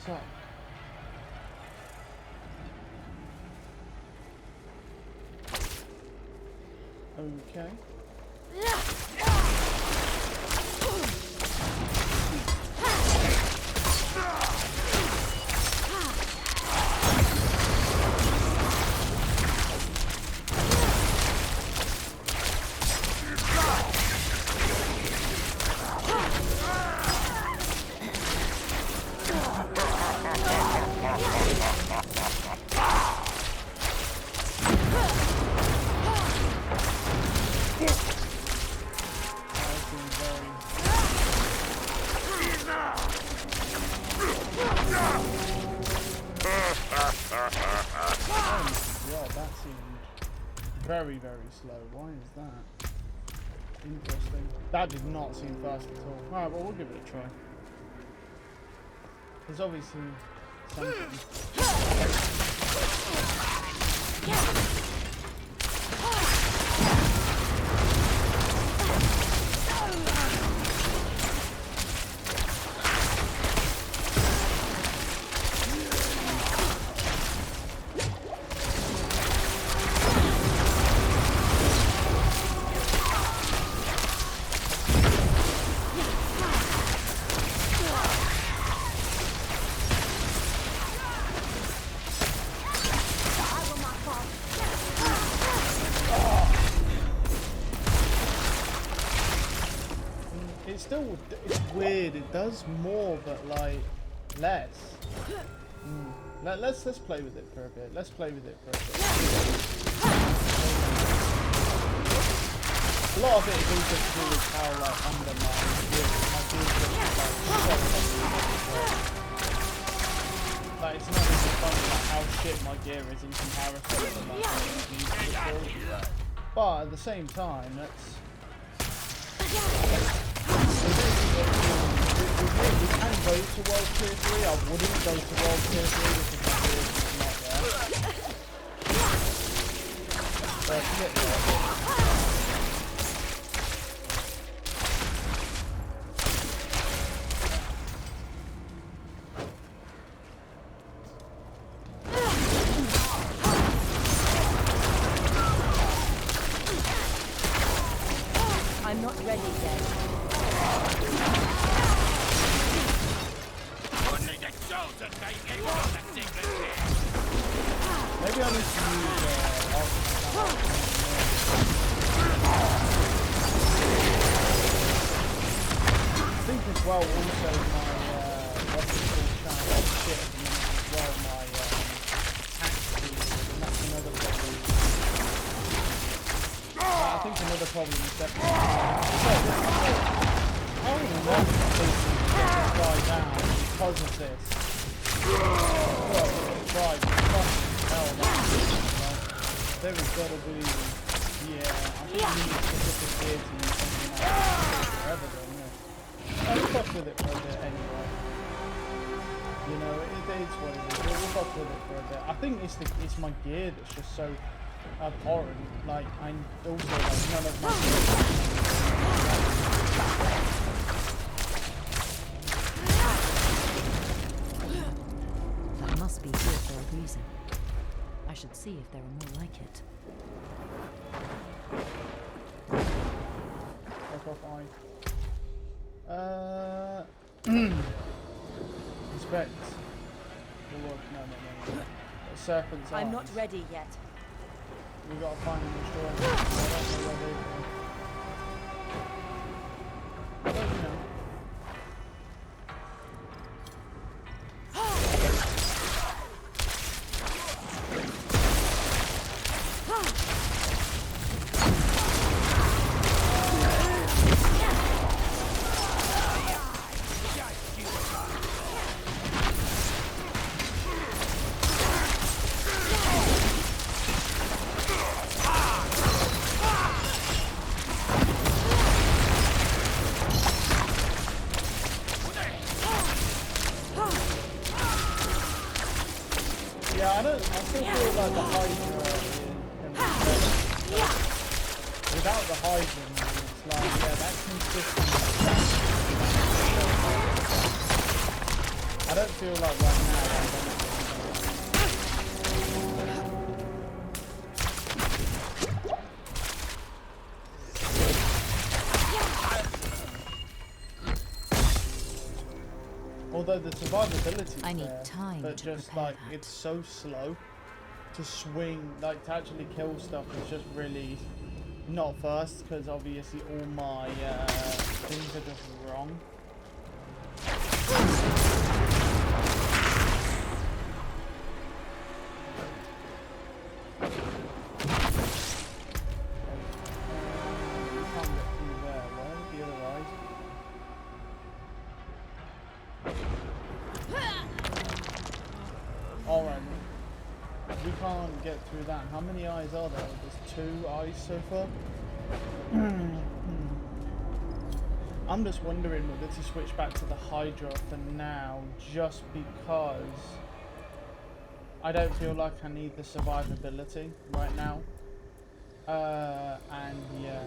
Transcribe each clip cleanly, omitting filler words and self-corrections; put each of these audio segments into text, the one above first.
What's up? Okay. Very, very slow. Why is that? Interesting. That did not seem fast at all. Alright, well, we'll give it a try. There's obviously something. It's weird. It does more, but like less. Let's play with it for a bit. Let's play with it for a bit. A lot of it is also to do with how like undermined like it's not even funny like how shit my gear is in comparison to like but at the same time, that's. We can go to World Tier 3. I wouldn't go to World Tier 3 because my gear is not there. But yeah. I'm not ready yet. Maybe I need to use I think as well also my VOD channel shit at the minute as well, my tax fees, and that's another problem. I think another problem is definitely I don't know if die down because of this. Well, right, fucking hell, there has got to be, yeah, I think we need a specific gear to use something like that forever though, yeah. Let's fuck with it for a bit anyway. You know, it is what it is, we'll fuck with it for a bit. I think it's my gear that's just so abhorrent, like, I also, like, none of my That must be here for a reason. I should see if there are more like it. Fuck off, Inspect. No. Serpent's I'm not eyes. ready yet. We gotta find and destroy them. I don't know where they've gone. But you know. Yeah, I still feel like the Hydra without the Hydra, it's like, yeah, that consistency. I don't feel like right now although the survivability I need there, time but to just prepare like that. it's so slow to swing, like to actually kill stuff is just really not fast because obviously all my things are just wrong. Alright, we can't get through that. How many eyes are there? There's 2 eyes so far. I'm just wondering whether to switch back to the Hydra for now, just because I don't feel like I need the survivability right now. And yeah.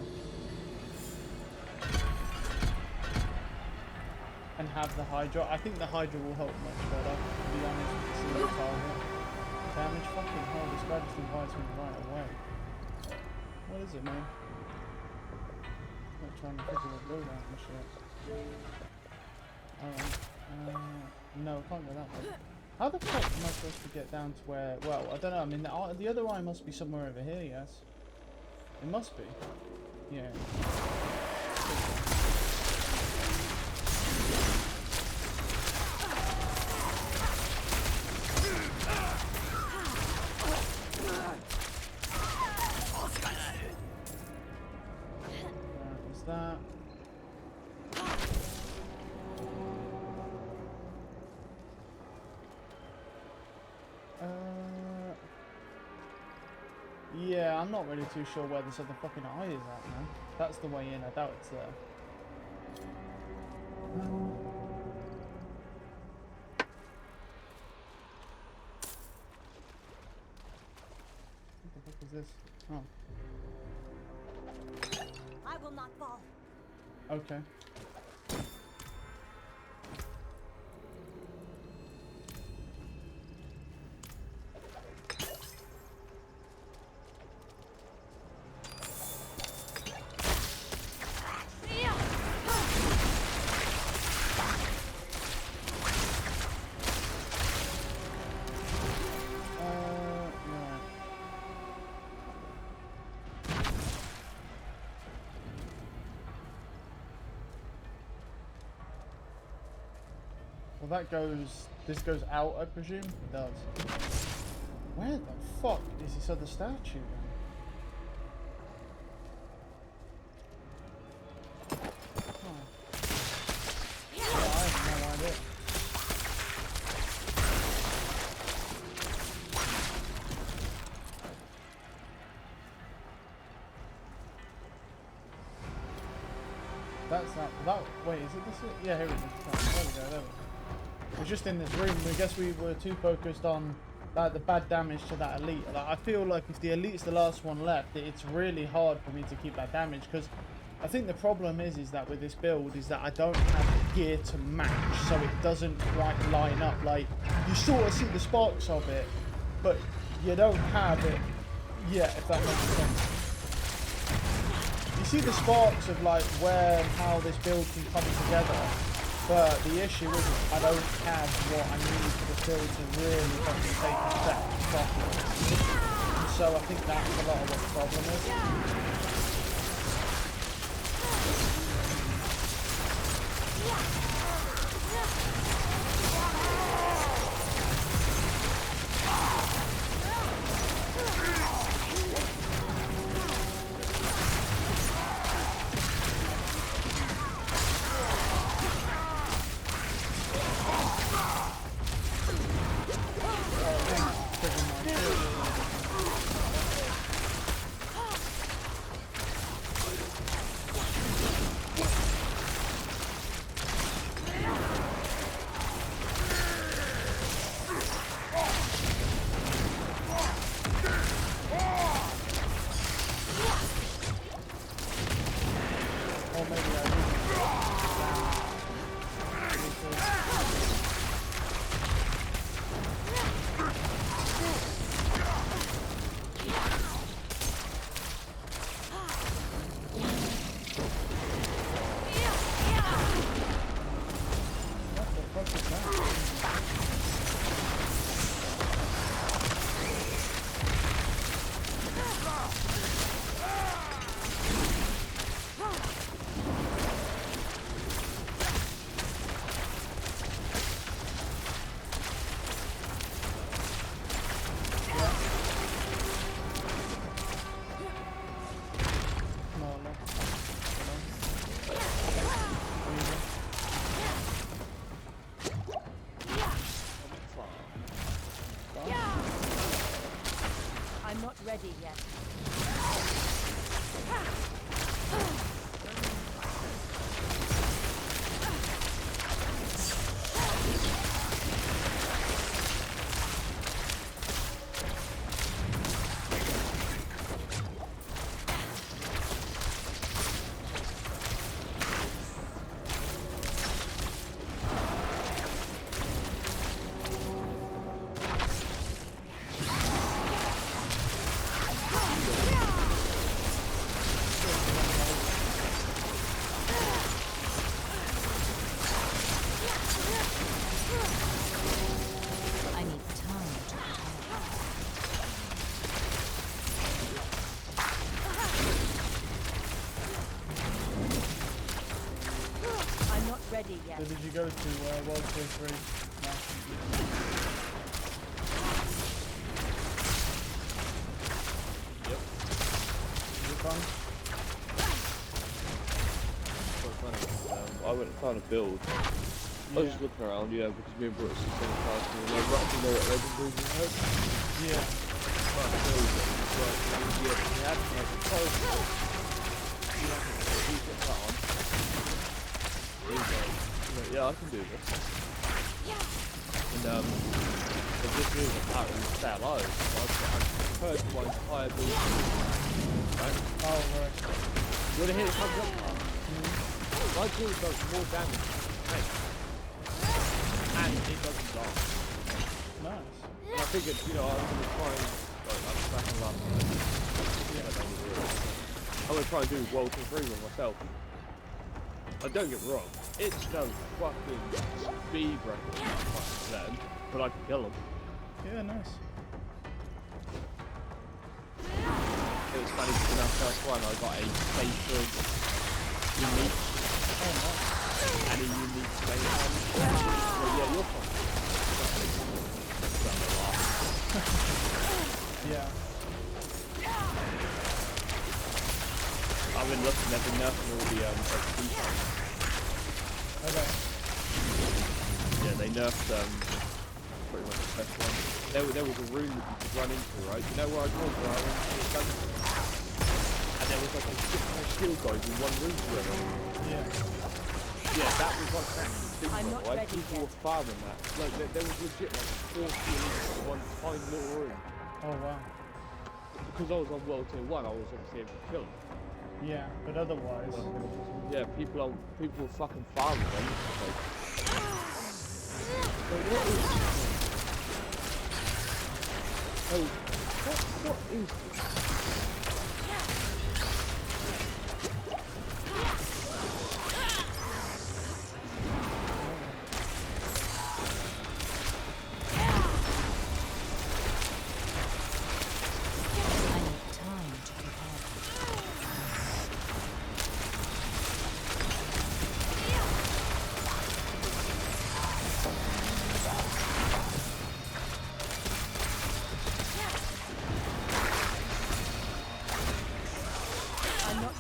And have the Hydra. I think the Hydra will help much better, to be honest with the single target. Damage, fucking hell, this guy just invites me right away. What is it, man? Not trying to figure a load out and shit. Alright. No, I can't go that way. How the fuck am I supposed to get down to where... Well, I don't know. I mean, the other eye must be somewhere over here, yes? It must be. Yeah. That. Yeah, I'm not really too sure where this other fucking eye is at, man. That's the way in. I doubt it's there. What the fuck is this? Oh. I will not fall. Okay. Well, that goes... This goes out, I presume? It does. Where the fuck is this other statue then? Oh. Yeah, I have no idea. That's not... That... Wait, is it this? Yeah, here it is. Oh, there we go, there we go. We're just in this room. I guess we were too focused on like the bad damage to that elite. Like, I feel like if the elite's the last one left, it's really hard for me to keep that damage because I think the problem is that with this build is that I don't have the gear to match, so it doesn't quite line up. Like you sort of see the sparks of it, but you don't have it yet. If that makes sense. You see the sparks of like where and how this build can come together. But the issue is I don't have what I need for the build to really fucking take effect properly. And so I think that's a lot of what the problem is. ready yet. I need time to prepare. I'm not ready yet. So did you go to World War 3? No. Yep. Is it fun? Quite funny. I went and found a build. I was just looking around, yeah, because me and Brooks were saying fast and I actually know what legendaries we had. Yeah. Found a build that was like, yeah, we had like a telescope. You know, we get that on. There you go. Like, yeah, I can do this. And but this is apparently stay alive. So I've heard my entire build. Right? Oh, right. You wanna hear the comes up? My build does more damage than snake. And it doesn't die. Nice. And I figured, you know, I'm gonna try and like I'm back on last night. Yeah, that was real. I'm gonna try and do World War 3 with myself. Don't get me wrong, it's no fucking speed record then, but I can kill them. Yeah, nice. It was funny because in our first one I got a station unique. Oh, nice. And a unique station. Well, yeah, you're fine. Yeah. I've been looking, they've been nerfing all the XP times. Okay. Yeah, they nerfed pretty much the best one. There was a room that you could run into, right? You know where I was, where I went to the dungeon? And there was like a shield guys in one room together. Yeah. Yeah, that was like an actual thing, I'm by not the way. ready People yet. were farming that. Like, there was legit like 40 elites in one tiny little room. Oh, wow. Because I was on World Tier 1, I was obviously able to kill them. Yeah, but otherwise... Yeah, people were fucking farming them. Like, what is this? Oh, what is this?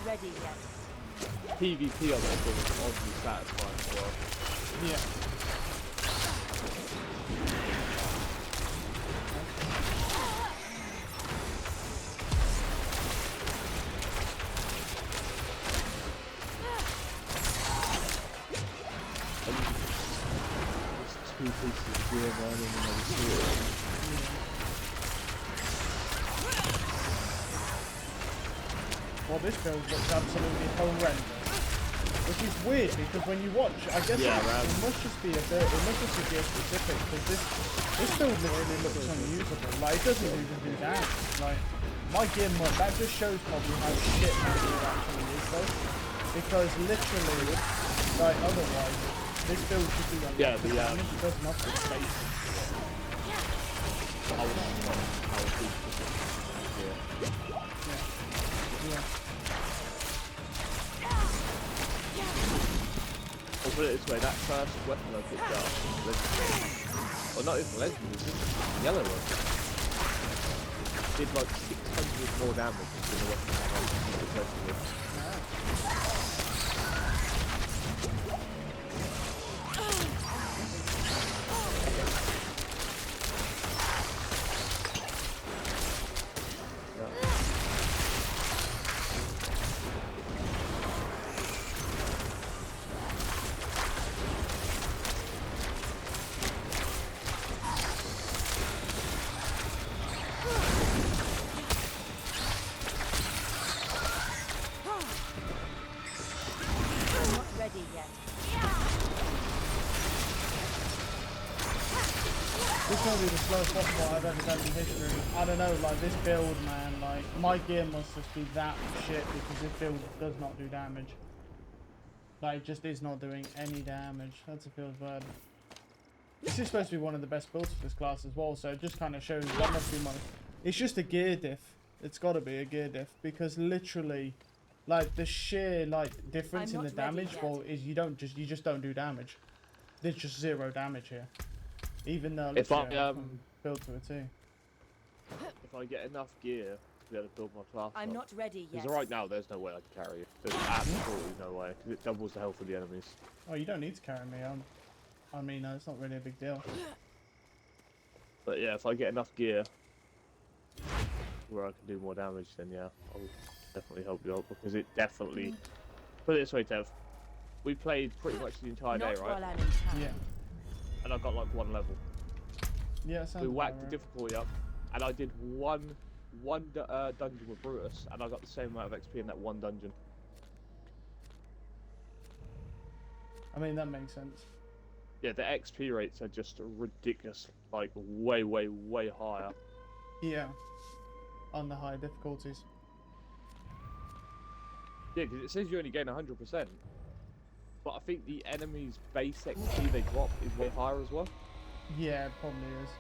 Ready yet. PvP on that thing is oddly satisfying as well. Yeah. There's 2 pieces of gear running and another sword. Well, this build looks absolutely horrendous. Which is weird because when you watch, I guess Yeah, it must just be a bit, it must just be gear specific because this build literally looks unusable. Like it doesn't even do damage. Like my gear mod, that just shows probably how shit my gear actually is though. Because literally, like otherwise, this build should be like Yeah, the damage. It does nothing basic. I was yeah. Yeah. I'll put it this way, that first weapon I picked up, well not even legendary, it's just a yellow one. Did like 600 more damage than the weapon I was legendary. This might be the slowest boss fight I've ever done in history. I don't know, like this build, man, like my gear must just be that shit because this build does not do damage. Like it just is not doing any damage. That's a feels bad. This is supposed to be one of the best builds for this class as well, so it just kind of shows that must be money. It's just a gear diff. It's got to be a gear diff because literally, like the sheer like difference in the damage, well, is you just don't do damage. There's just 0 damage here, even though If I build to a T. if I get enough gear to be able to build my class, I'm not ready yet. Because right now there's no way I can carry you. There's absolutely no way. Because it doubles the health of the enemies. Oh, you don't need to carry me. I mean, it's not really a big deal. But yeah, if I get enough gear where I can do more damage, then yeah, I'll definitely help you out because it definitely. Put it this way, Tev. We played pretty much the entire day, right? While I'm in town. Yeah. And I got like 1 level. Yeah, sounds We whacked about the right. difficulty up, and I did one dungeon with Brutus, and I got the same amount of XP in that one dungeon. I mean, that makes sense. Yeah, the XP rates are just ridiculous, like way, way, way higher. Yeah. On the higher difficulties. Yeah, because it says you only gain 100%. But I think the enemy's base XP they drop is way higher as well. Yeah, it probably is.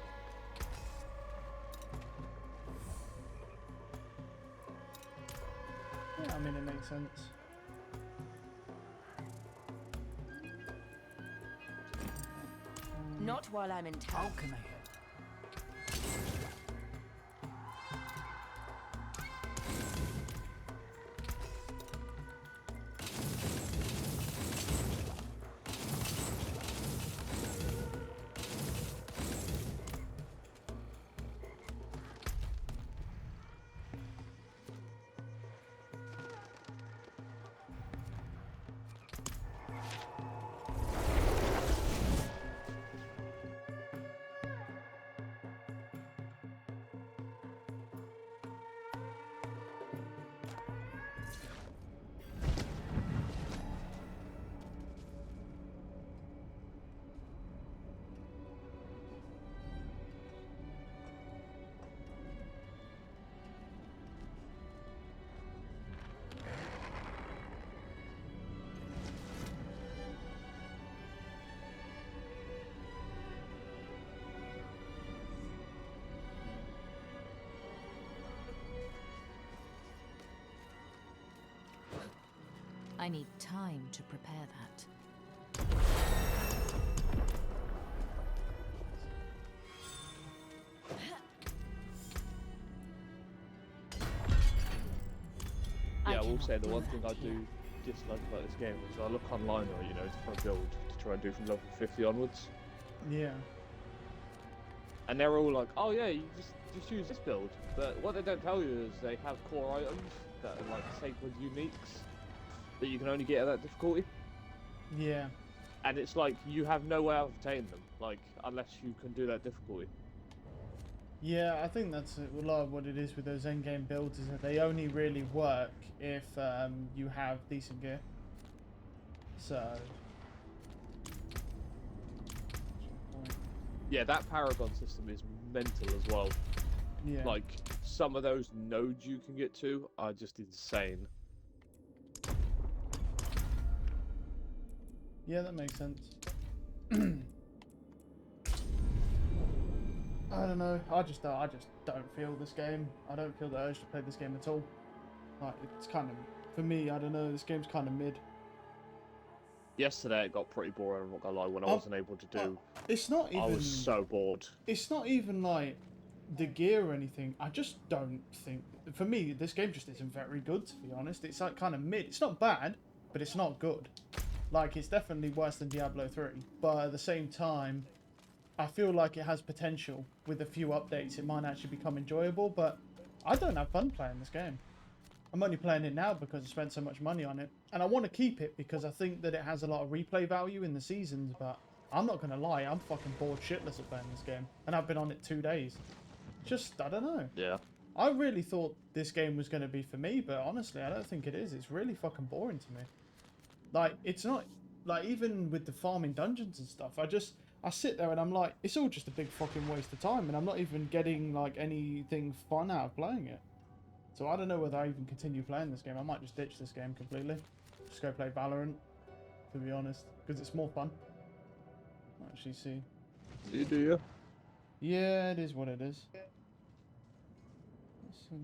Yeah, I mean, it makes sense. Not while I'm in town. I need time to prepare that. Yeah, I will cannot say the do one that thing I here. do dislike about this game is I look online, or you know, for a build to try and do from level 50 onwards, Yeah. and they're all like, "Oh yeah, you just use this build." But what they don't tell you is they have core items that are like sacred uniques that you can only get at that difficulty, Yeah. and it's like you have no way of obtaining them, like unless you can do that difficulty. Yeah, I think that's a lot of what it is with those endgame builds, is that they only really work if you have decent gear. So... Yeah, that Paragon system is mental as well. Yeah. Like, some of those nodes you can get to are just insane. Yeah, that makes sense. I don't know. I just don't feel this game. I don't feel the urge to play this game at all. Like, it's kind of, for me, I don't know. This game's kind of mid. Yesterday it got pretty boring, I'm not gonna lie, when I wasn't able to do... It's not even... I was so bored. It's not even like the gear or anything. I just don't think... For me, this game just isn't very good, to be honest. It's like kind of mid. It's not bad, but it's not good. Like, it's definitely worse than Diablo 3. But at the same time, I feel like it has potential. With a few updates, it might actually become enjoyable, but I don't have fun playing this game. I'm only playing it now because I spent so much money on it. And I want to keep it because I think that it has a lot of replay value in the seasons, but I'm not going to lie, I'm fucking bored shitless of playing this game. And I've been on it 2 days. Just, I don't know. Yeah. I really thought this game was going to be for me, but honestly, I don't think it is. It's really fucking boring to me. Like, it's not... Like, even with the farming dungeons and stuff, I sit there and I'm like, it's all just a big fucking waste of time, and I'm not even getting like anything fun out of playing it. So I don't know whether I even continue playing this game. I might just ditch this game completely. Just go play Valorant, to be honest, because it's more fun. Actually, see. Do you? Yeah, it is what it is. Let's see.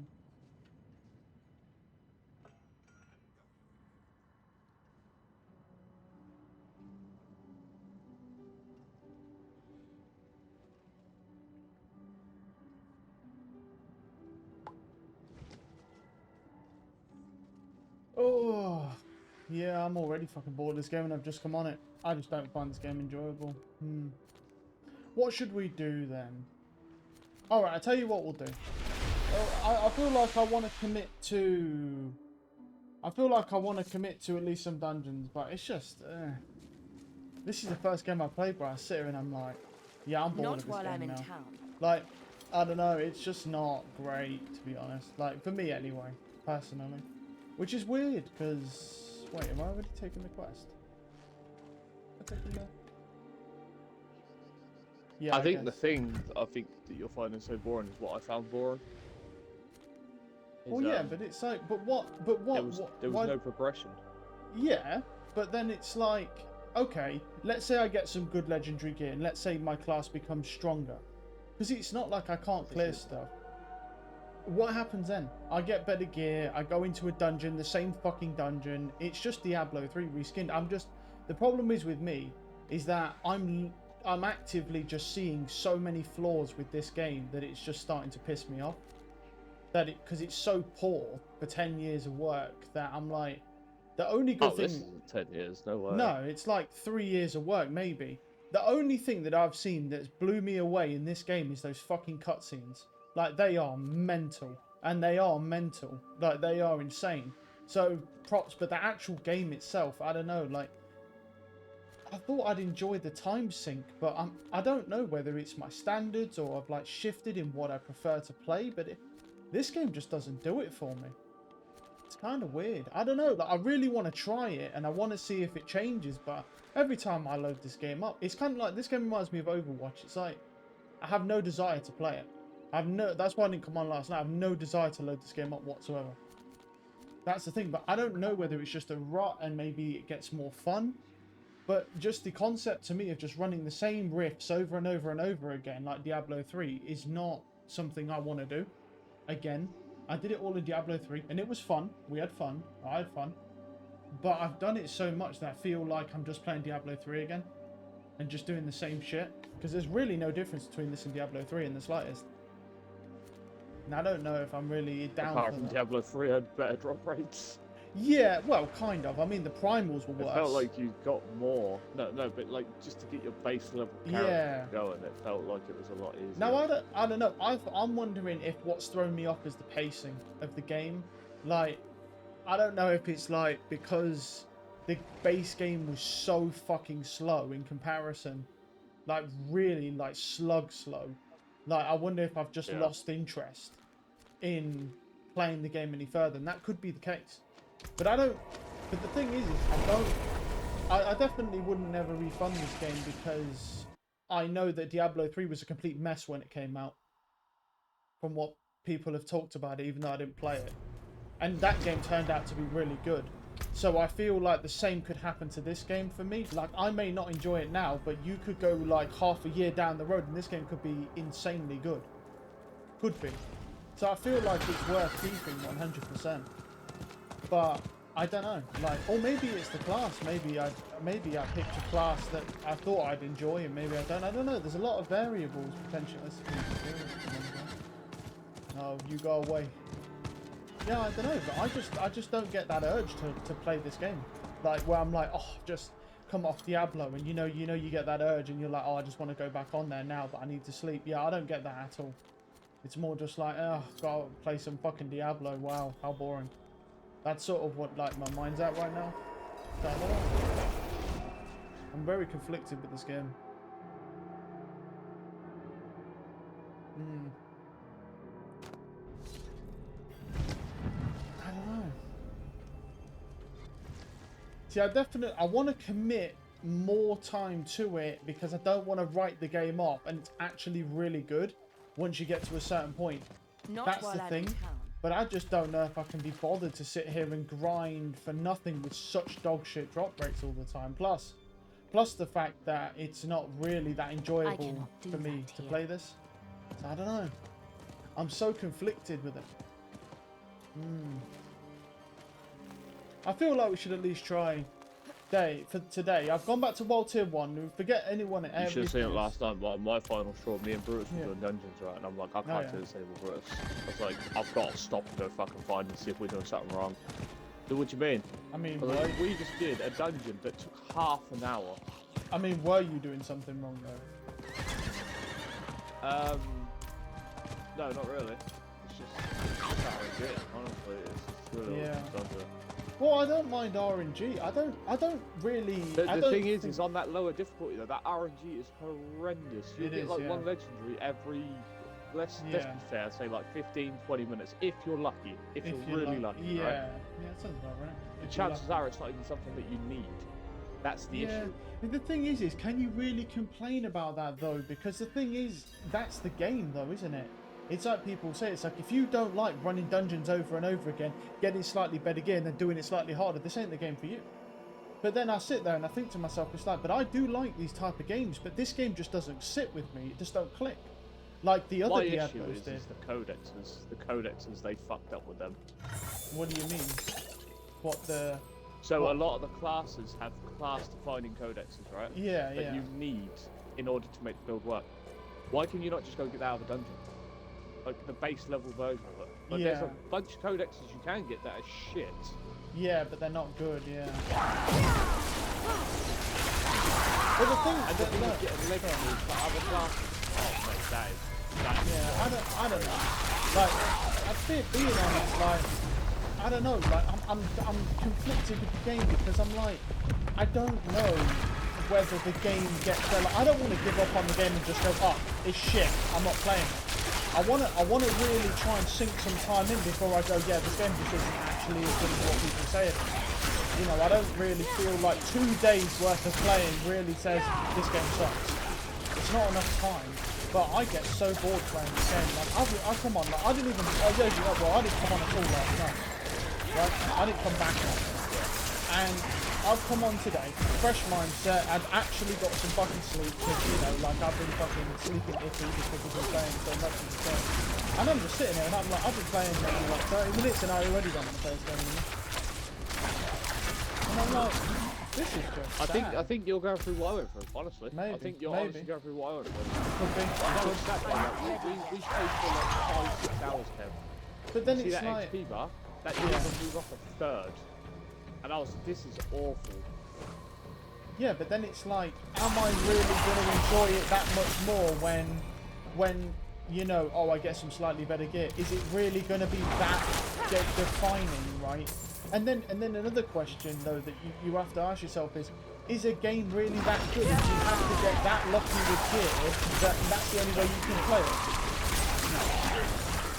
Oh, yeah, I'm already fucking bored of this game and I've just come on it. I just don't find this game enjoyable. What should we do then? Alright, I'll tell you what we'll do. I feel like I want to commit to... I feel like I want to commit to at least some dungeons, but it's just... This is the first game I played where I sit here and I'm like, yeah, I'm bored Not of this while game I'm in now. town. Like, I don't know, it's just not great, to be honest. Like, for me anyway, personally. Which is weird, because... Wait, am I already taking the quest? Am I taking the... Yeah, I think the guess. thing I think that you're finding so boring is what I found boring. Well, yeah, but it's like, but what, there was no progression. Yeah, but then it's like, okay, let's say I get some good legendary gear, and let's say my class becomes stronger. Because it's not like I can't clear stuff. What happens then? I get better gear, I go into a dungeon, the same fucking dungeon, it's just Diablo 3 reskinned. The problem is with me, is that I'm actively just seeing so many flaws with this game that it's just starting to piss me off. Because it's so poor for 10 years of work that I'm like, the only good thing... This isn't 10 years, no way. No, it's like 3 years of work, maybe. The only thing that I've seen that's blew me away in this game is those fucking cutscenes. Like, they are mental. And they are mental. Like, they are insane. So, props, but the actual game itself, I don't know, like... I thought I'd enjoy the time sink, but I don't know whether it's my standards or I've, like, shifted in what I prefer to play, but this game just doesn't do it for me. It's kind of weird. I don't know. Like, I really want to try it and I want to see if it changes, but every time I load this game up, it's kind of like, this game reminds me of Overwatch. It's like, I have no desire to play it. That's why I didn't come on last night. I have no desire to load this game up whatsoever. That's the thing, but I don't know whether it's just a rut and maybe it gets more fun. But just the concept to me of just running the same riffs over and over and over again, like Diablo 3, is not something I want to do. Again, I did it all in Diablo 3, and it was fun. We had fun. I had fun. But I've done it so much that I feel like I'm just playing Diablo 3 again. And just doing the same shit. Because there's really no difference between this and Diablo 3 in the slightest. And I don't know if I'm really down Apart for from that. Diablo 3 had better drop rates. Yeah, well, kind of. I mean, the primals were worse. It felt like you got more. No, but like just to get your base level character going, it felt like it was a lot easier. No, I don't know. I'm wondering if what's thrown me off is the pacing of the game. Like, I don't know if it's like because the base game was so fucking slow in comparison. Like, really, like, slow. Like, I wonder if I've just lost interest in playing the game any further, and that could be the case. But I don't... But the thing is I definitely wouldn't never refund this game because I know that Diablo 3 was a complete mess when it came out. From what people have talked about it, even though I didn't play it. And that game turned out to be really good. So I feel like the same could happen to this game for me. Like, I may not enjoy it now, but you could go like half a year down the road and this game could be insanely good. Could be. So I feel like it's worth keeping 100%. But I don't know, like, or maybe it's the class. Maybe I picked a class that I thought I'd enjoy, and maybe I don't. I don't know. There's a lot of variables potentially. No, you go away. Yeah, I don't know, but I just don't get that urge to play this game. Like, where I'm like, oh, just come off Diablo, and you know you get that urge, and you're like, oh, I just want to go back on there now, but I need to sleep. Yeah, I don't get that at all. It's more just like, oh, gotta play some fucking Diablo. Wow, how boring. That's sort of what, like, my mind's at right now. So, I don't know. I'm very conflicted with this game. I don't know. See, I want to commit more time to it because I don't want to write the game off, and it's actually really good once you get to a certain point. Not That's while the I'm in thing. town. But I just don't know if I can be bothered to sit here and grind for nothing with such dog shit drop rates all the time. Plus the fact that it's not really that enjoyable cannot do for me that to here. play this. So I don't know. I'm so conflicted with it. I feel like we should at least try for today. I've gone back to World Tier 1. Forget anyone at You should have seen it every- last time. Well, my final straw, me and Brutus were Yeah. doing dungeons, right? And I'm like, I can't yeah. do this anymore, Brutus. I was like, I've got to stop and go fucking find and see if we're doing something wrong. Do what you mean? I mean, I was like, we just did a dungeon that took half an hour. were you doing something wrong though? No, not really. It's just how I get it, honestly. It's just really Yeah. all it comes down to. Well, I don't mind RNG. I don't really. The I don't thing is, think- on that lower difficulty though, that RNG is horrendous. You It get is, like yeah. one legendary every, let's be Yeah. fair, say like 15-20 minutes, if you're lucky, if you're you really like- lucky, yeah, right? yeah, that sounds about right. The If you're chances lucky. are it's not even something that you need. That's the Yeah, issue. but the thing is, can you really complain about that though? Because the thing is, that's the game though, isn't it? It's like people say, it's like if you don't like running dungeons over and over again, getting slightly better gear and then doing it slightly harder, this ain't the game for you. But then I sit there and I think to myself, it's like, but I do like these type of games, but this game just doesn't sit with me. It just don't click. Like the My other issue Diablos did. is the codexes. The codexes, they fucked up with them. What do you mean? What the... So What? a lot of the classes have class-defining codexes, right? Yeah, that yeah. you need in order to make the build work. Why can you not just go get that out of a dungeon? Like the base level version of it. Like there's Yeah. a bunch of codexes you can get that are shit. Yeah, but they're not good, yeah. But the thing... And the thing is getting legendaries for other classes. Oh mate, that is Yeah, I don't know. Like, being honest, like, I don't know. Like, I'm conflicted with the game because I'm like, I don't know whether the game gets there. Like, I don't want to give up on the game and just go, oh, it's shit. I'm not playing it. I want to really try and sink some time in before I go, yeah, this game just isn't actually as good as what people say it is. You know, I don't really feel like 2 days worth of playing really says this game sucks. It's not enough time. But I get so bored playing this game. Like, I come on, like, I didn't even, well, I didn't come on at all last night. Right? I didn't come back on. And I've come on today, fresh mindset, I've actually got some fucking sleep, because, you know, like, I've been fucking sleeping iffy because we've been playing so much of the game. And I'm just sitting there, and I'm like, I've been playing maybe like 30 minutes, and I already don't want to play this game anymore. And I'm like, this is just sad. I think you'll go through what I went through, honestly. I Maybe, think you'll maybe. honestly go through what I went through. Could be. No, it's that bad. Like, we played for like 5-6 hours, Kev. But then See it's that like... XP bar? That didn't even move off a third. And I was like, this is awful. Yeah, but then it's like, am I really going to enjoy it that much more when you know, oh, I get some slightly better gear? Is it really going to be that defining, right? And then another question though that you have to ask yourself is a game really that good if you have to get that lucky with gear that's the only way you can play it?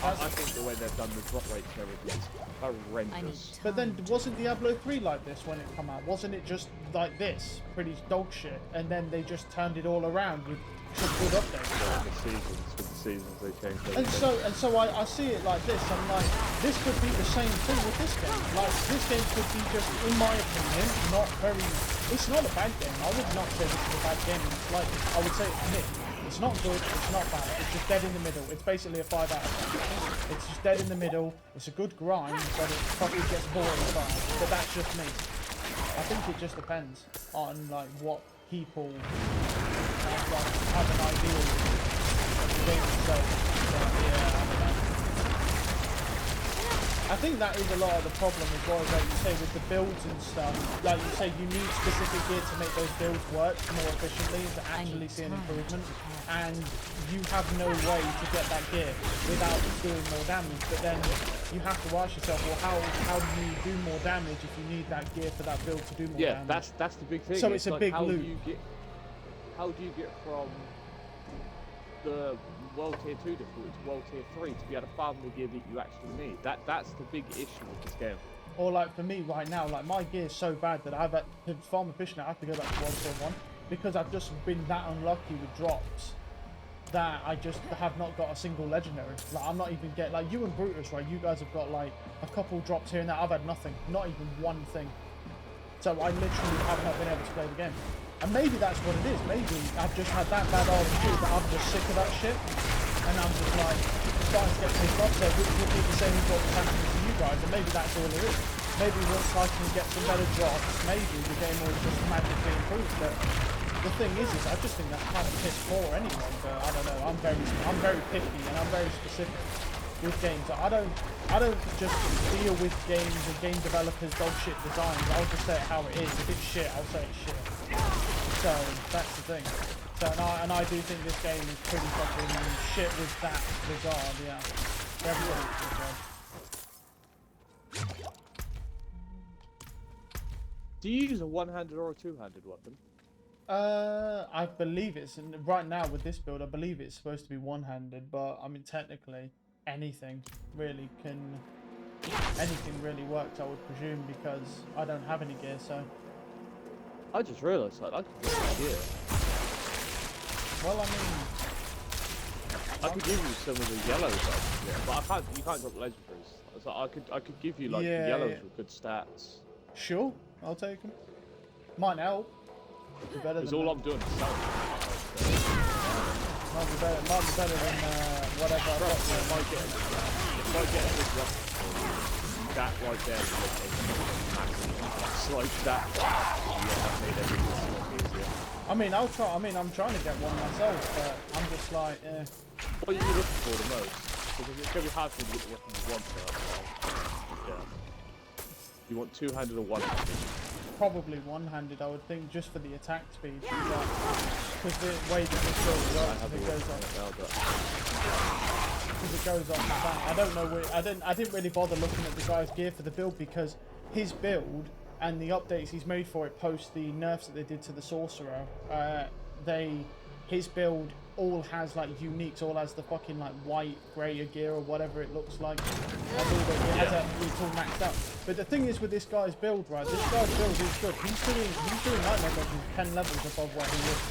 I think the way they've done the drop rates and everything is horrendous. But then wasn't Diablo 3 like this when it came out? Wasn't it just like this, pretty dog shit, and then they just turned it all around with some good updates? With the seasons they changed everything. And so I see it like this. I'm like, this could be the same thing with this game. Like, this game could be just, in my opinion, not very... It's not a bad game. I would not say this is a bad game. It's like, I would say it's mid. It's not good, it's not bad. It's just dead in the middle. It's basically a 5 out of 10. It's just dead in the middle. It's a good grind, but it probably gets boring fast. But that's just me. I think it just depends on, like, what people have an idea of the game itself. But, yeah, I don't know. I think that is a lot of the problem as well, like you say, with the builds and stuff. Like you say, you need specific gear to make those builds work more efficiently, to actually see an improvement. And you have no way to get that gear without doing more damage. But then you have to ask yourself, well, how do you do more damage if you need that gear for that build to do more damage? Yeah, that's the big thing. So it's a like, big how loop. How do you get from the World Tier 2 difficulty to World Tier 3 to be able to farm the gear that you actually need. That's the big issue with this game. Or like for me right now, like my gear's so bad that I've to farm efficient, I have to go back to World Tier 1 because I've just been that unlucky with drops that I just have not got a single legendary. Like I'm not even getting, like you and Brutus, right? You guys have got like a couple drops here and there. I've had nothing, not even one thing. So I literally have not been able to play the game. And maybe that's what it is. Maybe I've just had that bad RNG that I'm just sick of that shit. And I'm just like starting to get pissed off. So which would be the same as what's happening to you guys. And maybe that's all it is. Maybe once I can get some better drops, maybe the game will just magically improve. But the thing is I just think that's kind of piss poor anyway. But I don't know. I'm very picky and I'm very specific with games. I don't just deal with games and game developers dog shit designs. I'll just say it how it is. If it's shit, I'll say it's shit. So that's the thing. So and I do think this game is pretty fucking shit with that regard. Yeah, everything. Do you use a one-handed or a two-handed weapon? I believe it's right now with this build. I believe it's supposed to be one-handed, but I mean technically anything really works. I would presume because I don't have any gear. So I just realised that I could get an idea. well, I mean, I could give you some of the yellows, but you can't drop legendaries. So I could give you like the yellows with good stats. Sure, I'll take them. Might help. Be better Because than all that. I'm doing is selling. Might be better than whatever I got. If I get a good drop, that right there is like that. Yeah, made everything so much easier. I mean, I'll try. I mean, I'm trying to get one myself, but I'm just like, eh. What are you looking for the most? Because it's going to be hard for you to get the weapon you want. Yeah. You want two-handed or one-handed? Probably one-handed, I would think, just for the attack speed. Because the way that this build works, it goes off. Because it goes off the back. I don't know where. I didn't really bother looking at the guy's gear for the build because his build and the updates he's made for it post the nerfs that they did to the sorcerer. His build all has like uniques, all has the fucking like white grey gear or whatever it looks like. It's all maxed out. But the thing is with this guy's build, right? This guy's build is good. He's doing nightmare dodges 10 levels above where he is.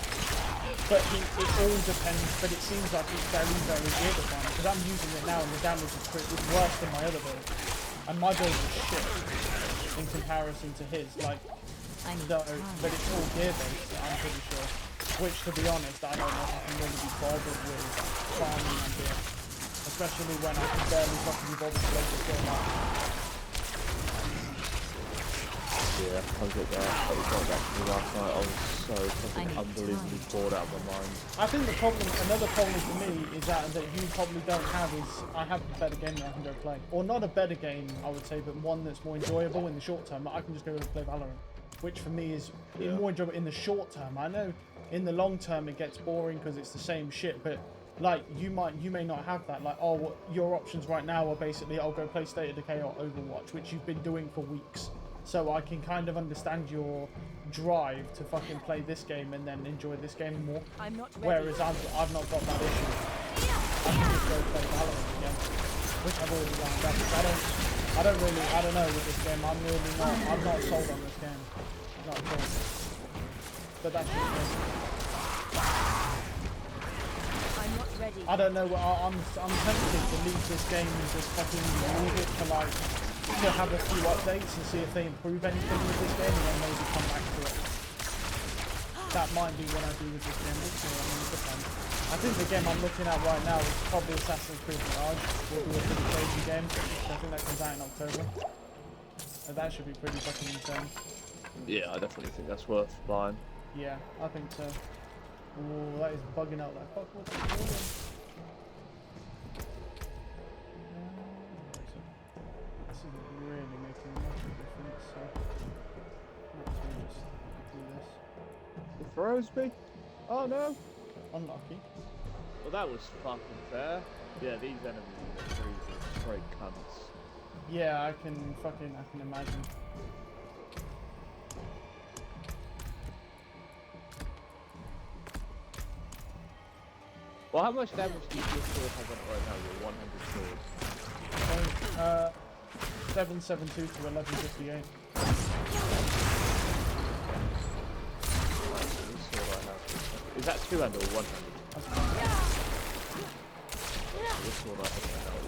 But it all depends. But it seems like it's very gear defined because I'm using it now and the damage is worse than my other build, and my build is shit in comparison to his. Like, but it's all gear based. I'm pretty sure. Which, to be honest, I don't know if I can really be bothered with farming and gear. Especially when I can barely fucking be bothered to play this game out. Yeah, I was at that. I was going back to me last night. I was so fucking unbelievably bored out of my mind. I think another problem for me is that you probably don't have is, I have a better game that I can go play. Or not a better game, I would say, but one that's more enjoyable in the short term. I can just go play Valorant. Which for me is more enjoyable in the short term. I know in the long term it gets boring because it's the same shit, but like you may not have that. Like, your options right now are basically I'll go play State of Decay or Overwatch, which you've been doing for weeks. So I can kind of understand your drive to fucking play this game and then enjoy this game more. I'm not ready. Whereas I've not got that issue. I can just go play Valorant again, which I've already lined up. I don't know with this game. I'm not sold on this game. Not at all. But that's just me. I'm not ready. I don't know. I'm tempted to leave this game and just fucking leave it to have a few updates and see if they improve anything with this game, and then maybe come back to it. That might be what I do with this game. We'll see. I mean, it depends. I think the game I'm looking at right now is probably Assassin's Creed Mirage. Will be a pretty crazy game. I think that comes out in October. And that should be pretty fucking insane. Yeah, I definitely think that's worth buying. Yeah, I think so. Oh, that is bugging out like fuck. What's it doing? This isn't really making much of a difference, so might as well just do this. It throws me? Oh no! Unlucky. Well, that was fucking fair. Yeah, these enemies are crazy, straight cunts. Yeah, I can imagine. Well, how much damage do you your sword have on it right now? Your 100 sword. 772 to 1158. This sword I have. Is that 200 or 100? This sword I have right now.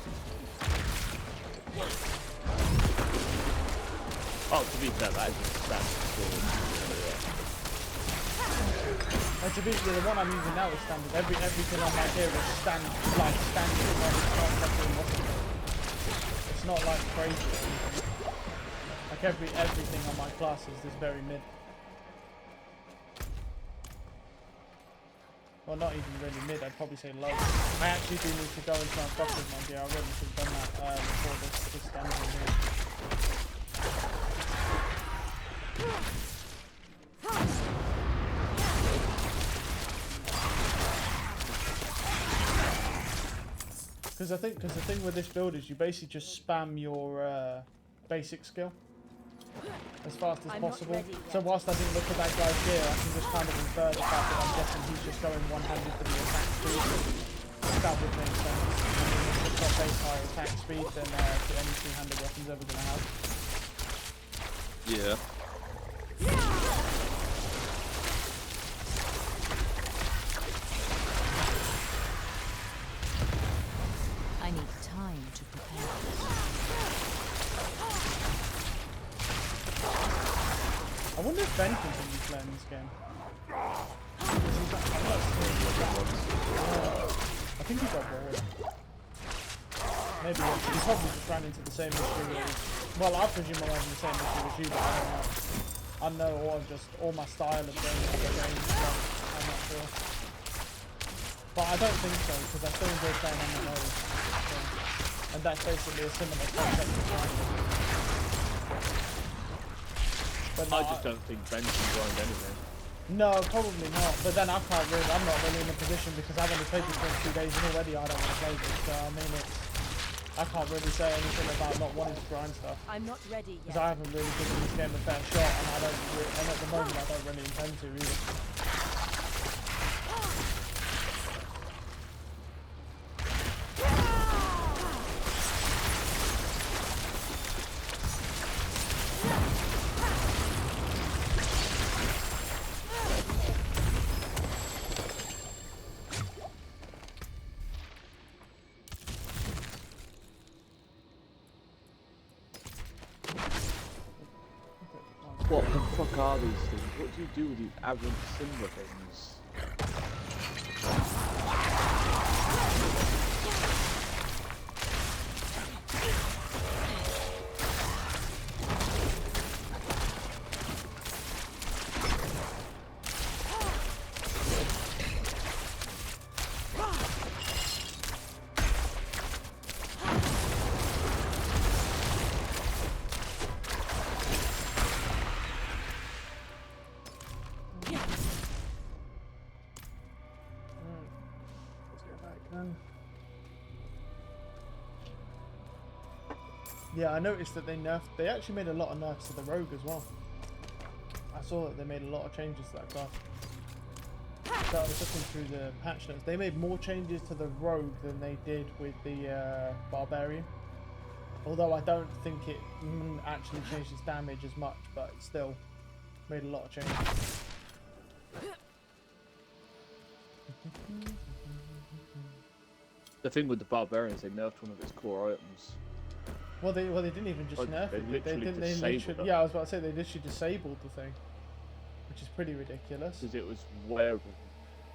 Oh, to be fair, that is a standard sword. And to be fair, the one I'm using now is standard. Everything on my gear is standard. It's not like crazy. Like everything on my class is this very mid. Well, not even really mid. I'd probably say low. I actually do need to go and try and fuck with my gear. I really should have done that before this dungeon here. Because the thing with this build is you basically just spam your basic skill as fast as possible. So whilst I didn't look at that guy's gear, I can just kind of infer the fact that I'm guessing he's just going one-handed for the attack speed. That would make sense. I mean, if it's got base higher attack speed, then any two-handed weapon's ever going to have. Yeah. I need time to prepare. I wonder if Ben continues playing this game. I think he got bored. Maybe he probably just ran into the same issue as... Well, I presume I'm having the same issue as you, but I don't know. I know all my style of games are the game stuff. I'm not sure. But I don't think so, because I still enjoy playing MMOs. So, and that's basically a similar concept to grinding. But no, I just don't think Ben can grind anyway. No, probably not. But then I'm not really in a position because I've only played this for 2 days and already I don't want to play this. So I mean, I can't really say anything about not wanting to grind stuff. I'm not ready Because yet. I haven't really given this game a fair shot, and and at the moment I don't really intend to either. What the fuck are these things? What do you do with these aberrant silver things? Yeah, I noticed that they actually made a lot of nerfs to the rogue as well. I saw that they made a lot of changes to that class. So I was looking through the patch notes. They made more changes to the rogue than they did with the barbarian. Although I don't think it actually changed its damage as much, but it still made a lot of changes. The thing with the barbarians, they nerfed one of its core items. Well, they didn't even just nerf it. They literally, yeah, I was about to say they literally disabled the thing, which is pretty ridiculous. Because it was wearable.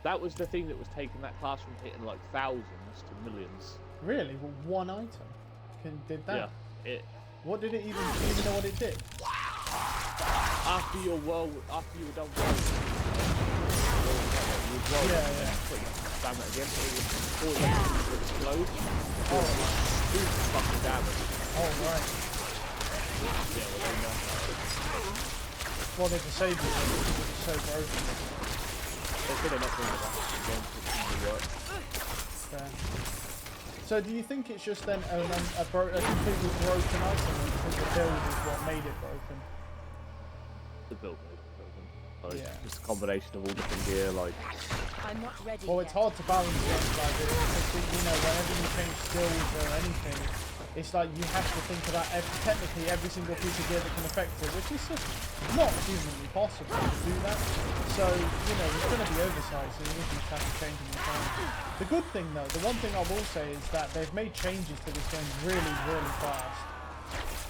That was the thing that was taking that class from hitting like thousands to millions. Really? Well, one item did that? Yeah. What did it even? Do you even know what it did? After you were done world, Yeah. Spam it again. It would before it would explode. Oh, Fucking damage. oh right. Yeah, Well, they disabled it because it was so broken. they could have not done that again to work. Fair. So do you think it's just then a completely broken item, or do you think the build is what made it broken? The build made it broken. Like, Yeah. just a combination of all different gear, like... I'm not ready Well, yet. it's hard to balance games like this because, you know, whenever you change skills or anything, it's like you have to think about technically every single piece of gear that can affect it, which is just not humanly possible to do that. So, you know, it's going to be oversized, so you just have to change them all the time. The good thing, though, the one thing I will say is that they've made changes to this game really, really fast.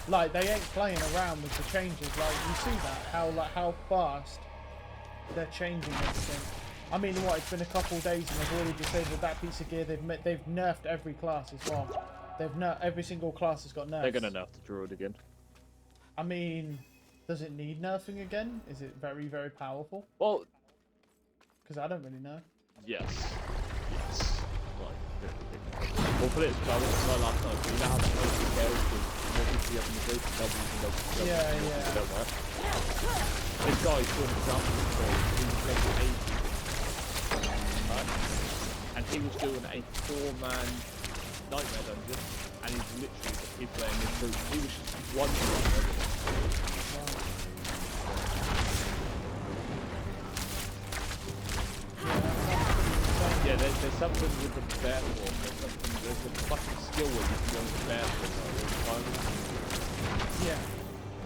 Like, they ain't playing around with the changes. Like, you see that, how fast they're changing everything. I mean, what, it's been a couple of days and they've already disabled that piece of gear. They've nerfed every class as well. Every single class has got nerfs. They're gonna nerf the druid again. I mean, does it need nerfing again? Is it very, very powerful? Well, Because I don't really know. yes. Yes. Like, we'll put it as well, like last night, you know how the most scales with what we see up in the booth, doubles and doubles. Yeah. Don't worry. This guy's for an example, so he was making 80, right? And he was doing a 4-man nightmare dungeon, and he's literally just keep playing this through. He was just one yeah, there's something with the bear form. There's a fucking skill where you can go into bear form all the time. Yeah.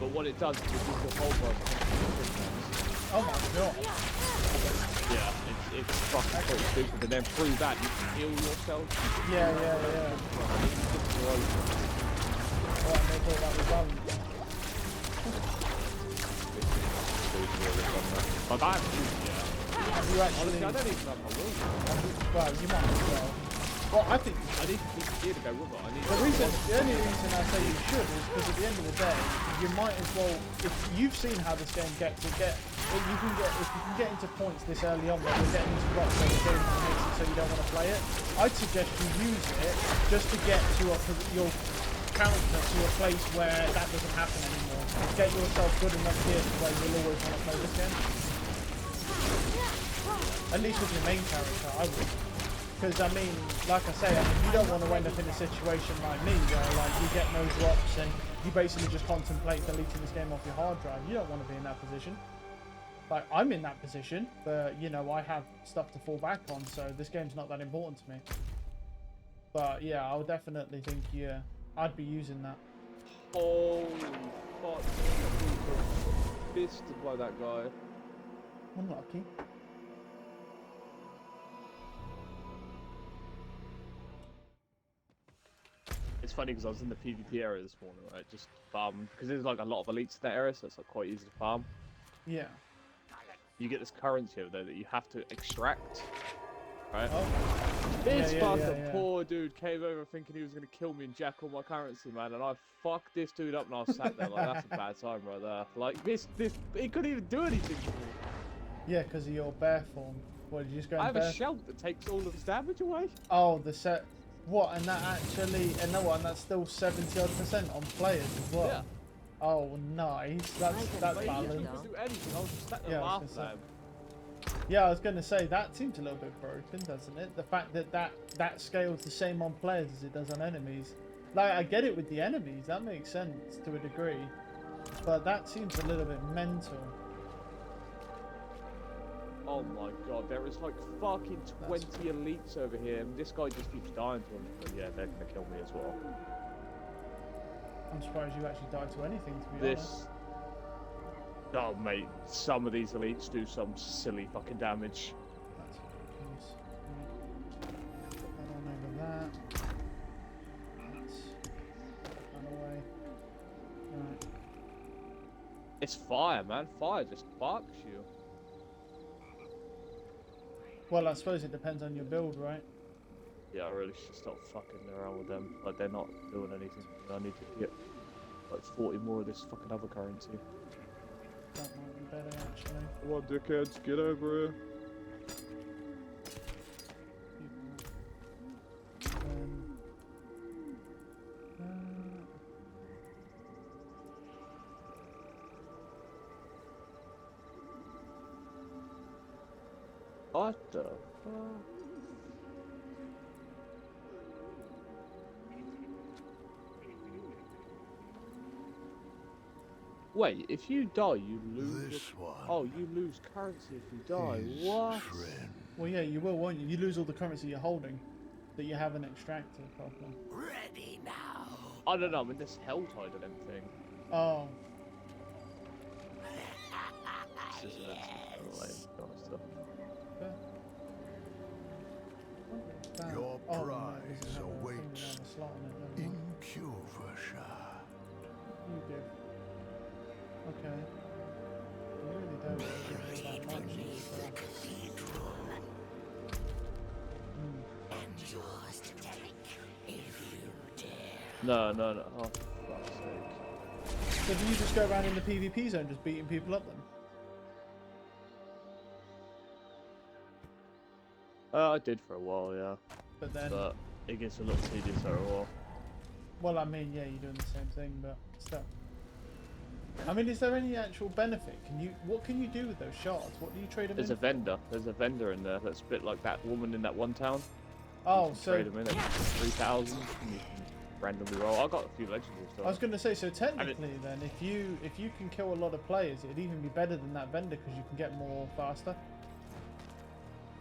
But what it does is it gives you a whole bunch of Oh my god. yeah, it's fucking pretty stupid. And then through that, you can heal yourself. Yeah. Alright, make all that rebalance. Like, I haven't used it yet. Have you actually... Honestly, I don't even have my will. Well, you might as well. Well, I think... I need to keep gear to go with it. The only reason I say you should is because at the end of the day, you might as well... If you've seen how this game gets, if you can get into points this early on where you're getting into rocks where the game makes it so you don't want to play it, I'd suggest you use it just to get to your counter to a place where that doesn't happen anymore. Get yourself good enough gear to where you'll always want to play this game. At least with your main character, I would. Because, I mean, like I say, you don't want to end up in a situation like me where, like, you get no drops and you basically just contemplate deleting this game off your hard drive. You don't want to be in that position. Like, I'm in that position, but, you know, I have stuff to fall back on, so this game's not that important to me. But, yeah, I would definitely think, yeah, I'd be using that. Holy fuck. Fisted by that guy. Unlucky. It's funny because I was in the PvP area this morning, right? Just farm, because there's like a lot of elites in that area, so it's like quite easy to farm. Yeah. You get this currency over there that you have to extract, right? Oh. This Yeah, fucking poor dude came over thinking he was going to kill me and jack all my currency, man, and I fucked this dude up and I was sat there like, that's a bad time right there. Like, he couldn't even do anything to me. Yeah, because of your bear form. What, did you just go in I have bear? a shell that takes all of his damage away. Oh, the set. What? And that actually, and no one. That's still 70% on players as well. Yeah. Oh, nice. That's Like, he balanced. couldn't do anything. I was just sat there Yeah, I was laughing gonna at him. Yeah, I was going to say that seems a little bit broken, doesn't it? The fact that scales the same on players as it does on enemies. Like, I get it with the enemies. That makes sense to a degree, but that seems a little bit mental. Oh my god, there is like fucking 20 elites over here, and this guy just keeps dying to them. But yeah, they're gonna kill me as well. I'm surprised you actually died to anything, to be honest. Oh mate, some of these elites do some silly fucking damage. That's ridiculous. Right. Put that on over that. Let's put that away. Right. It's fire, man. Fire just fucks you. Well, I suppose it depends on your build, right? Yeah, I really should stop fucking around with them. Like, they're not doing anything. I need to get like 40 more of this fucking other currency. That might be better, actually. Come on, dickheads, get over here. What the fuck? Wait, if you die, you lose. This one. Oh, you lose currency if you die. What? Friend. Well, yeah, you will, won't you? You lose all the currency you're holding that you haven't extracted properly. Ready now. I don't know. I'm in this hell tide and everything. Oh. This is to be honest. Fair. Damn. Your Oh, no, prize it doesn't have a thing awaits without a slot on it, never in mind. Curvasha. You give. Okay. You really don't give me that much. So. Cathedral. Mm. Yours to take if you dare. No. Oh, for fuck's sake. So do you just go around in the PvP zone just beating people up then? I did for a while, yeah. But then, But it gets a little tedious after a while. well, I mean, yeah, you're doing the same thing, but still. I mean, is there any actual benefit? What can you do with those shards? What do you trade them There's a in? vendor. There's a vendor in there that's a bit like that woman in that one town. Oh, You so trade them in at 3,000. And you can randomly roll. I got a few legendary stuff. I was going to say, so technically then, if you can kill a lot of players, it'd even be better than that vendor because you can get more faster.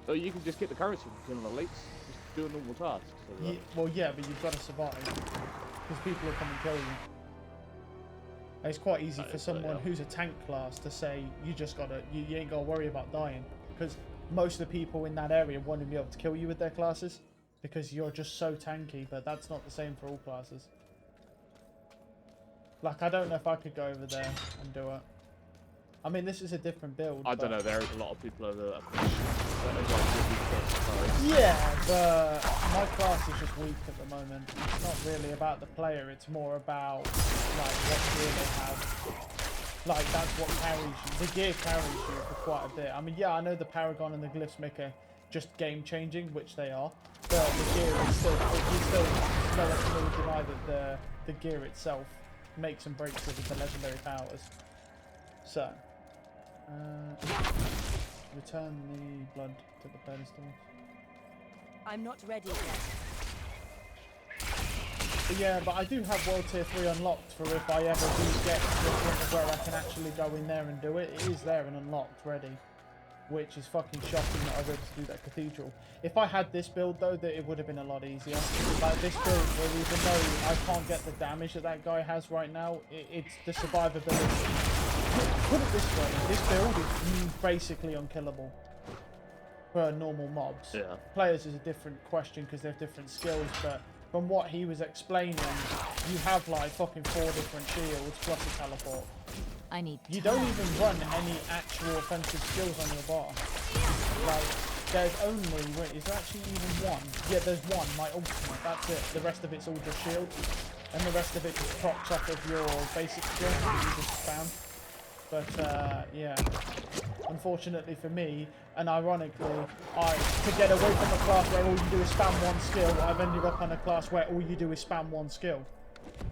So you can just get the currency from killing the elites. Just do a normal task. So that- Yeah, well, yeah, but you've got to survive because people will come and kill you. It's quite easy That for is fair, someone yeah. who's a tank class to say you just gotta, you ain't gotta worry about dying because most of the people in that area want to be able to kill you with their classes because you're just so tanky. But that's not the same for all classes. Like, I don't know if I could go over there and do it. I mean, this is a different build. I don't but- know. There's a lot of people over there. That Yeah, but my class is just weak at the moment. It's not really about the player, it's more about like what gear they have. Like that's what carries you. The gear carries you for quite a bit. I mean, yeah, I know the Paragon and the Glyphs maker just game changing, which they are, but the gear is still, you still relatively deny that the gear itself makes and breaks it with the legendary powers. So, return the blood to the pedestal. I'm not ready yet. But yeah, but I do have World Tier 3 unlocked for if I ever do get to the point of where I can actually go in there and do it. It is there and unlocked, ready. Which is fucking shocking that I was able to do that cathedral. If I had this build though, that it would have been a lot easier. Like this build, where even though I can't get the damage that that guy has right now, it's the survivability. Put it this way, this build is basically unkillable for normal mobs. Yeah. Players is a different question because they have different skills, but from what he was explaining, you have like fucking 4 different shields plus a teleport. I need You time. don't even run any actual offensive skills on your bar. Like, there's only, wait, is there actually even one? Yeah, there's one, my ultimate, that's it. The rest of it's all just shield. And the rest of it just procs off of your basic skill that you just found. But, yeah. Unfortunately for me, and ironically, to get away from a class where all you do is spam one skill, I've ended up on a class where all you do is spam one skill.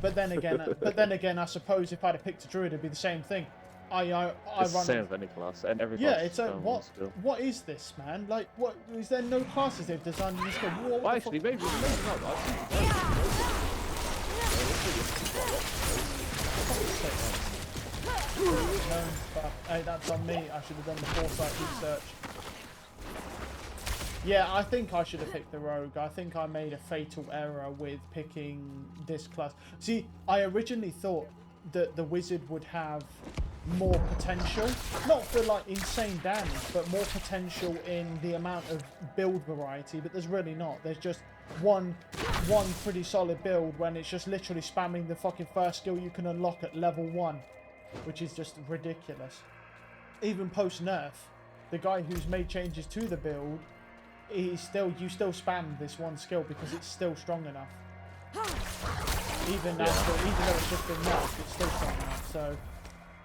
But then again, I suppose if I'd have picked a druid, it'd be the same thing. It's the same of any class, and every Yeah, class it's is a, done what? skill. What is this, man? Like, what? Is there no classes they've designed in this game? What Well, the actually, fuck? maybe not. I think No, but, hey, that's on me. I should have done the foresight research. Yeah, I think I should have picked the rogue. I think I made a fatal error with picking this class. See, I originally thought that the wizard would have more potential, not for like insane damage, but more potential in the amount of build variety, but there's really not. There's just one pretty solid build when it's just literally spamming the fucking first skill you can unlock at level 1, which is just ridiculous. Even post nerf, the guy who's made changes to the build, you still spam this one skill because it's still strong enough. Even though it's just been nerfed, it's still strong enough. So,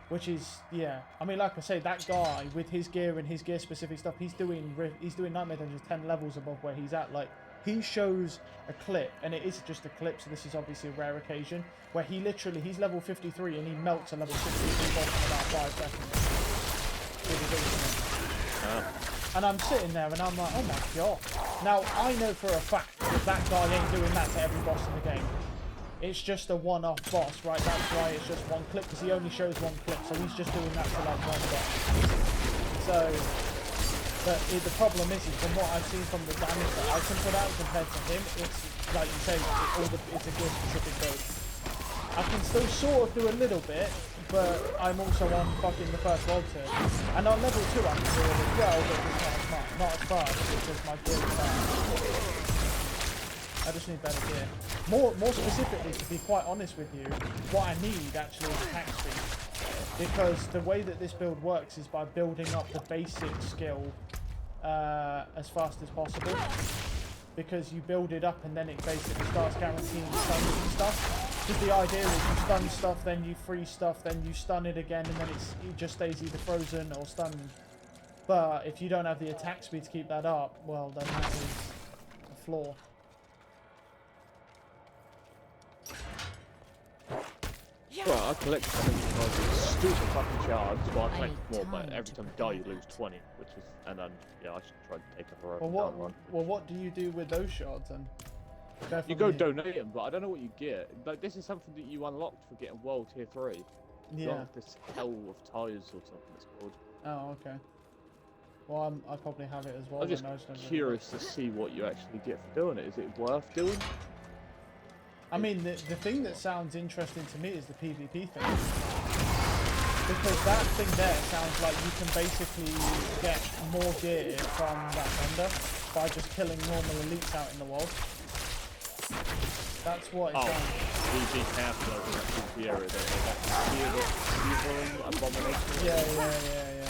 which is, yeah. I mean, like I say, that guy with his gear and his gear specific stuff, he's doing Nightmare Dungeons 10 levels above where he's at. Like, he shows a clip, and it is just a clip, so this is obviously a rare occasion, where he's level 53 and he melts a level 63 boss in about 5 seconds. With his ultimate. And I'm sitting there and I'm like, oh my god. Now, I know for a fact that that guy ain't doing that to every boss in the game. it's just a one-off boss, right? That's why it's just one clip, because he only shows one clip, so he's just doing that for like one boss. So, but the problem is from what I've seen from the damage that I can put out compared to him, it's like you say, it's a good specific build. I can still sort of do a little bit, but I'm also on fucking the first world tier. And on level 2 I can do it as well, but it's not as fast because my gear is bad. I just need better gear. More specifically, to be quite honest with you, what I need actually is attack speed. Because the way that this build works is by building up the basic skill as fast as possible. Because you build it up and then it basically starts guaranteeing stuns and stuff. Because the idea is you stun stuff, then you freeze stuff, then you stun it again, and then it just stays either frozen or stunned. But if you don't have the attack speed to keep that up, well, then that is a flaw. Well, I collect stupid fucking shards, but I collect more, but every time you die you lose 20, which is, and then, yeah, I should try to take a heroic down one. Well, what do you do with those shards then? You go donate them, but I don't know what you get. Like, this is something that you unlocked for getting World Tier 3. Yeah. This Hell of Tires or something it's called. Oh, okay. Well, I probably have it as well. I'm just curious to see what you actually get for doing it. Is it worth doing? I mean, the thing that sounds interesting to me is the PvP thing. Because that thing there sounds like you can basically get more gear from that vendor by just killing normal elites out in the world. That's what it sounds like. Be careful over that PvP area there. Abomination. Yeah.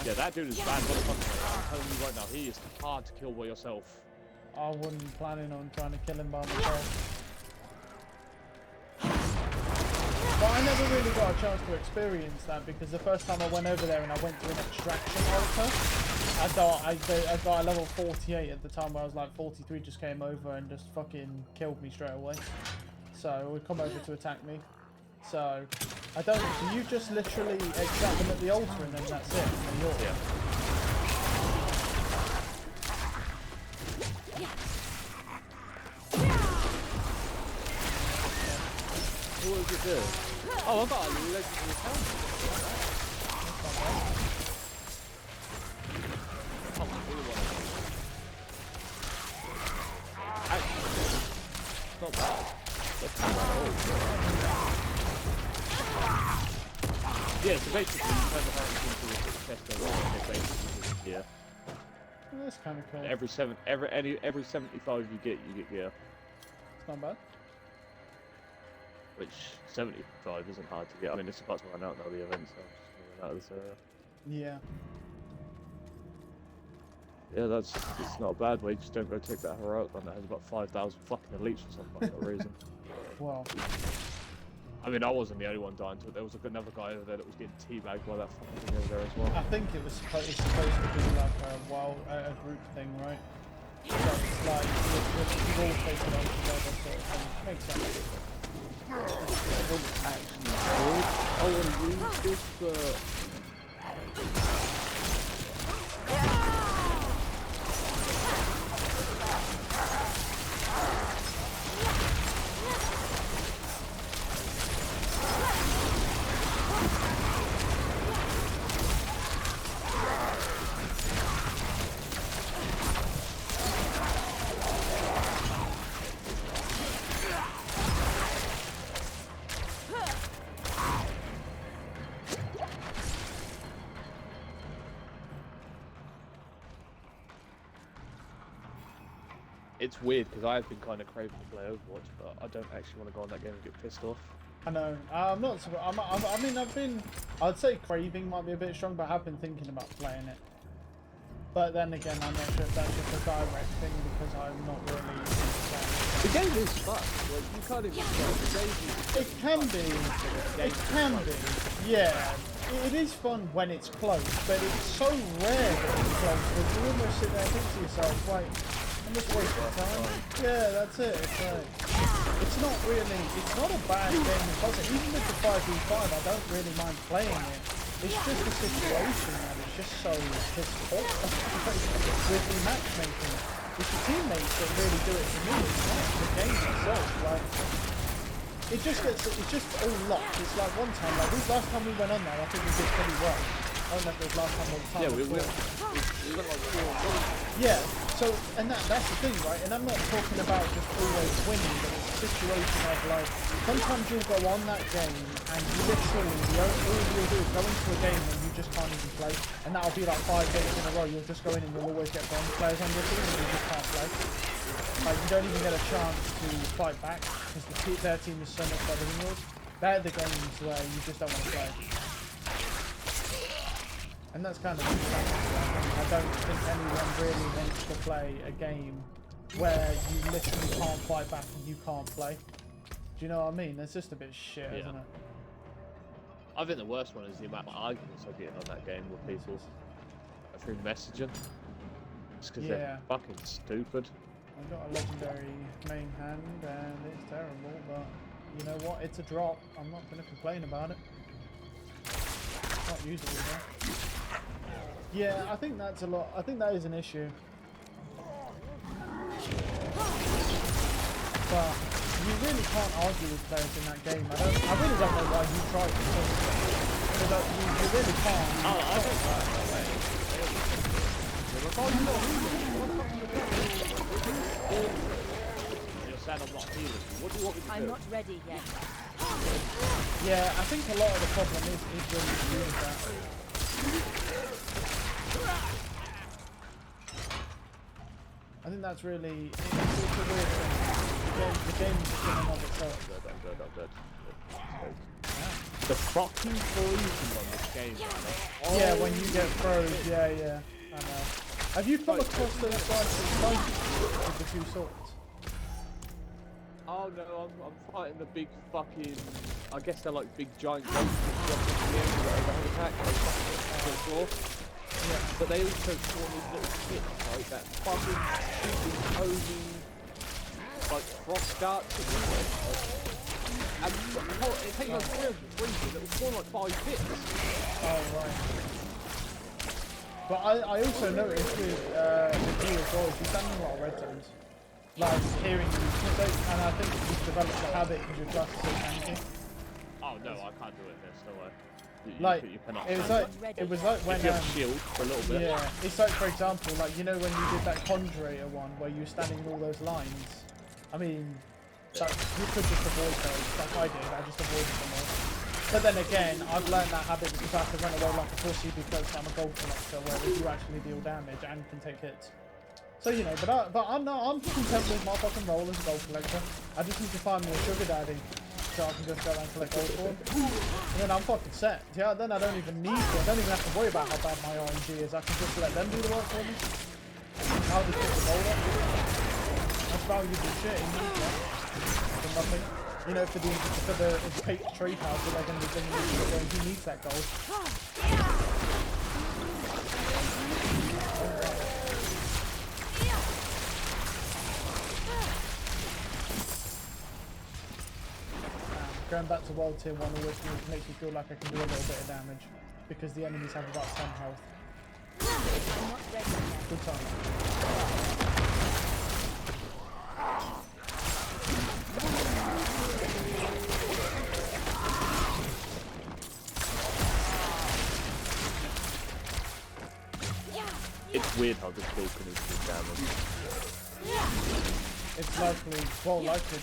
Yeah, that dude is bad motherfucker. I'm telling you right now, he is hard to kill by yourself. I wasn't planning on trying to kill him by myself. But I never really got a chance to experience that because the first time I went over there and I went to an extraction altar, I got a level 48 at the time where I was like 43 just came over and just fucking killed me straight away. So would come over to attack me. So I don't. Do you just literally extract them at the altar and then that's it? And you're yeah. What does it do? Oh, I got a legendary helmet. Not bad. That's not bad at all. Yeah, so basically you turn the helmet into a chest over and it basically just gear. Well, that's kind of cool. Every 75 you get gear. It's not bad. Which 75 isn't hard to get. I mean, it's about to run out now, the event, so I'm just going to run out of this area. Yeah. Yeah, it's not a bad way. Just don't go take that heroic one that has about 5,000 fucking elites for some fucking reason. Wow. I mean, I wasn't the only one dying to it. There was another guy over there that was getting teabagged by that fucking thing over there as well. I think it's supposed to be like a group thing, right? So it's like you've all taken on together sort of thing. Makes sense. I wasn't actually good. I want to use this, but... It's weird because I've been kind of craving to play Overwatch, but I don't actually want to go on that game and get pissed off. I know. I'm not. I mean, I'd say craving might be a bit strong, but I've been thinking about playing it. But then again, I'm not sure if that's just a direct thing because I'm not really. The game is fun. Like, you can't even tell. The game It can be. It can be. Yeah. It is fun when it's close, but it's so rare that it's close that you almost sit there and think to yourself, like, I'm just wasting time. Yeah, that's it. It's like, it's not a bad game because even with the 5v5, I don't really mind playing it. It's just the situation that it's just so piss poor with the matchmaking. It's your teammates that really do it for me. It's not the game itself. Like, it just gets, it's just all locked. It's like one time, like this last time we went on there, I think we did pretty well. I don't know if it was last time or the time Yeah, we before. got like 4 Yeah, so, and that's the thing, right? And I'm not talking about just always winning, but it's a situation of like, sometimes you'll go on that game and literally all you'll do is go into a game and you just can't even play. And that'll be like 5 games in a row, you'll just go in and you'll always get bronze players on your team and you just can't play. Like, you don't even get a chance to fight back because their team is so much better than yours. They're the games where you just don't want to play. And that's kind of the challenge. I don't think anyone really wants to play a game where you literally can't fight back and you can't play. Do you know what I mean? It's just a bit shit, isn't it? I think the worst one is the amount of arguments I get on that game with people through messaging. Just because they're fucking stupid. I've got a legendary main hand and it's terrible, but you know what? It's a drop. I'm not going to complain about it. Not usable though. Yeah, I think that's a lot. I think that is an issue. But you really can't argue with players in that game. I really don't know why you tried to push it. Because you really can't. Oh, I don't You're saying I'm not healing. What do you want me to do? I'm not ready yet. Yeah, I think a lot of the problem is really to do with that. I think that's really it's a weird thing. The game's just in and of itself. I'm good. The fucking freezing on this game, man. Oh. Yeah, when you get froze, yeah, I know. Have you come across those guys with the 2 swords? Oh no, I'm fighting the big fucking, I guess they're like big giant ghosts that drop into the end of the overhead attack, they floor. Yeah. But they also spawn these little pits, right, that fucking shooting only like frost darts at you. And it takes like 3 freezes, it will spawn like 5 pits. Oh right. But I also noticed with you as well, you've done a lot of red zones. Like hearing you, and I think you've developed a habit because your class is so tanky. Oh no, I can't do it this, no way. You cannot. It was like when if you have shield for a little bit. Yeah, it's like for example, like you know when you did that Conjurator one where you were standing in all those lines. I mean, that, you could just avoid those, like I did. I just avoided them all. But then again, I've learned that habit because I have to run away like a pussy because I'm a gold collector, whereas you actually deal damage and can take hits. So you know, but I'm content with my fucking role as a gold collector. I just need to find me a sugar daddy. So I can just go and collect gold for him. And then I'm fucking set. Yeah, then I don't even need to. I don't even have to worry about how bad my RNG is. I can just let them do the work for me. I'll just pick the gold up. That's valuable shit in Minecraft. For nothing. You know, for the fake trade house that they're going to be bringing in going, who needs that gold? Going back to World Tier 1 always makes me feel like I can do a little bit of damage because the enemies have about 10 health. I'm not ready yet. Good time. It's weird how this build can do damage. It's likely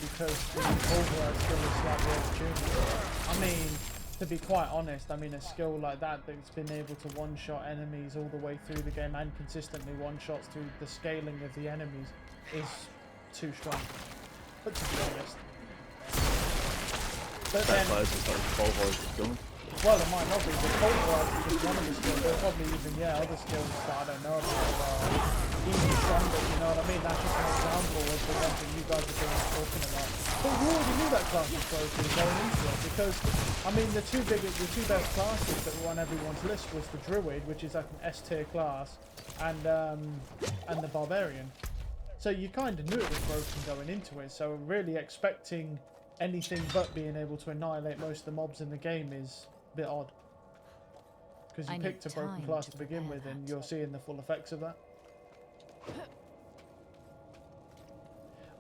because the override skill is slightly overtuned. I mean, to be quite honest, I mean a skill like that that's been able to one-shot enemies all the way through the game and consistently one-shots through the scaling of the enemies is too strong. But to be honest. But then, well, it might not be. The pulverize is just one of the skills. There's probably even other skills that I don't know about. Even stronger, you know what I mean? That's just an example of the ones that you guys are talking about. But we already knew that class was broken going into it because, I mean, the two best classes that were on everyone's list was the Druid, which is like an S tier class, and the Barbarian. So you kind of knew it was broken going into it. So really expecting anything but being able to annihilate most of the mobs in the game is a bit odd. Because you picked a broken class to begin with, and you're seeing the full effects of that.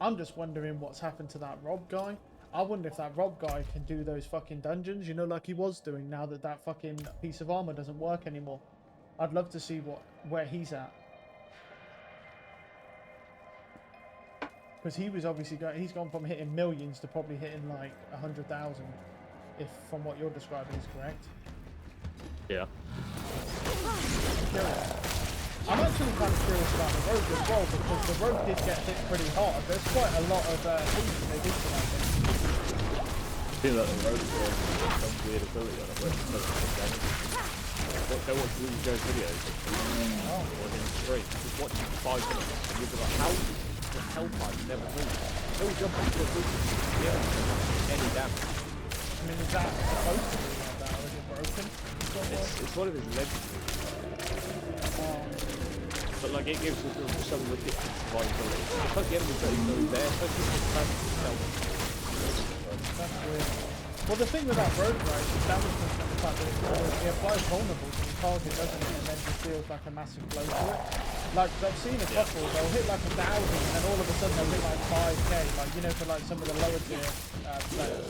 I'm just wondering what's happened to that Rob guy. I wonder if that Rob guy can do those fucking dungeons, you know, like he was doing now that that fucking piece of armor doesn't work anymore. I'd love to see where he's at. Because he was obviously he's gone from hitting millions to probably hitting like 100,000, if from what you're describing is correct. Yeah. I'm actually kind of curious about the rogue as well, because the rogue did get hit pretty hard. There's quite a lot of things that they did to that thing. I feel like the rogue has some weird ability on it, but it doesn't take damage. Go watch Rudy Joe's videos. Or in the stream. Just watch him for 5 minutes, and you'll be like, how does the hellfire never move? He'll jump into a boost. He hasn't done any damage. I mean, is that supposed to be like that, or is it broken? It's one of his legendaries. But like it gives us some ridiculous survivability. It's like the enemies don't even know he's there. It's like he's just trying to stealth. That's weird. Well, the thing with that rogue, right, is that was just the fact that it applies vulnerable to the target, doesn't it? And then just deals like a massive blow to it. Like, I've seen a couple, they'll hit like 1,000, and then all of a sudden they'll hit like 5k, like, you know, for like some of the lower tier players.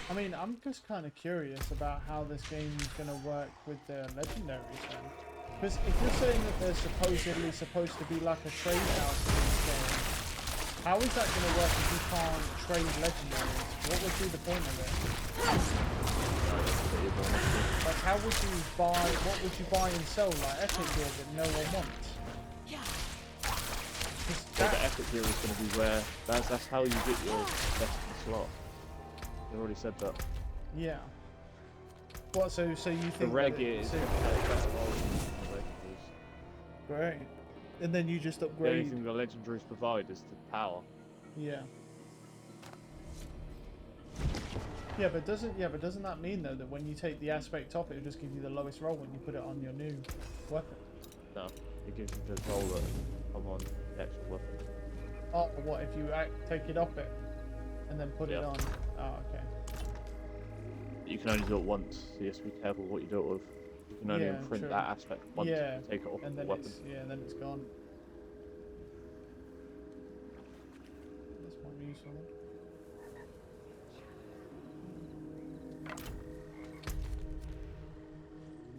I mean, I'm just kind of curious about how this game is going to work with the legendaries then. Because if you're saying that there's supposedly supposed to be like a trade house in this game, how is that going to work if you can't trade legendaries? What would be the point of it? Like, how would you buy, what would you buy and sell, like epic gear that no one wants? So the epic gear is going to be where, that's how you get your best in slot. I already said that. Yeah. What? So you think the reg is so, going to play a better role than the legendaries. great. And then you just The upgrade. only thing the legendaries provide is the power. Yeah. Yeah, but doesn't that mean though that when you take the aspect off, it'll just give you the lowest roll when you put it on your new weapon? No, it gives you the roll that come on the actual weapon. Oh, what if you take it off it and then put it on? Oh, okay. You can only do it once, so you have to be careful what you do it with. You can only imprint true. that aspect once Yeah, you take it off and the then weapon. then it's gone. That's quite useful.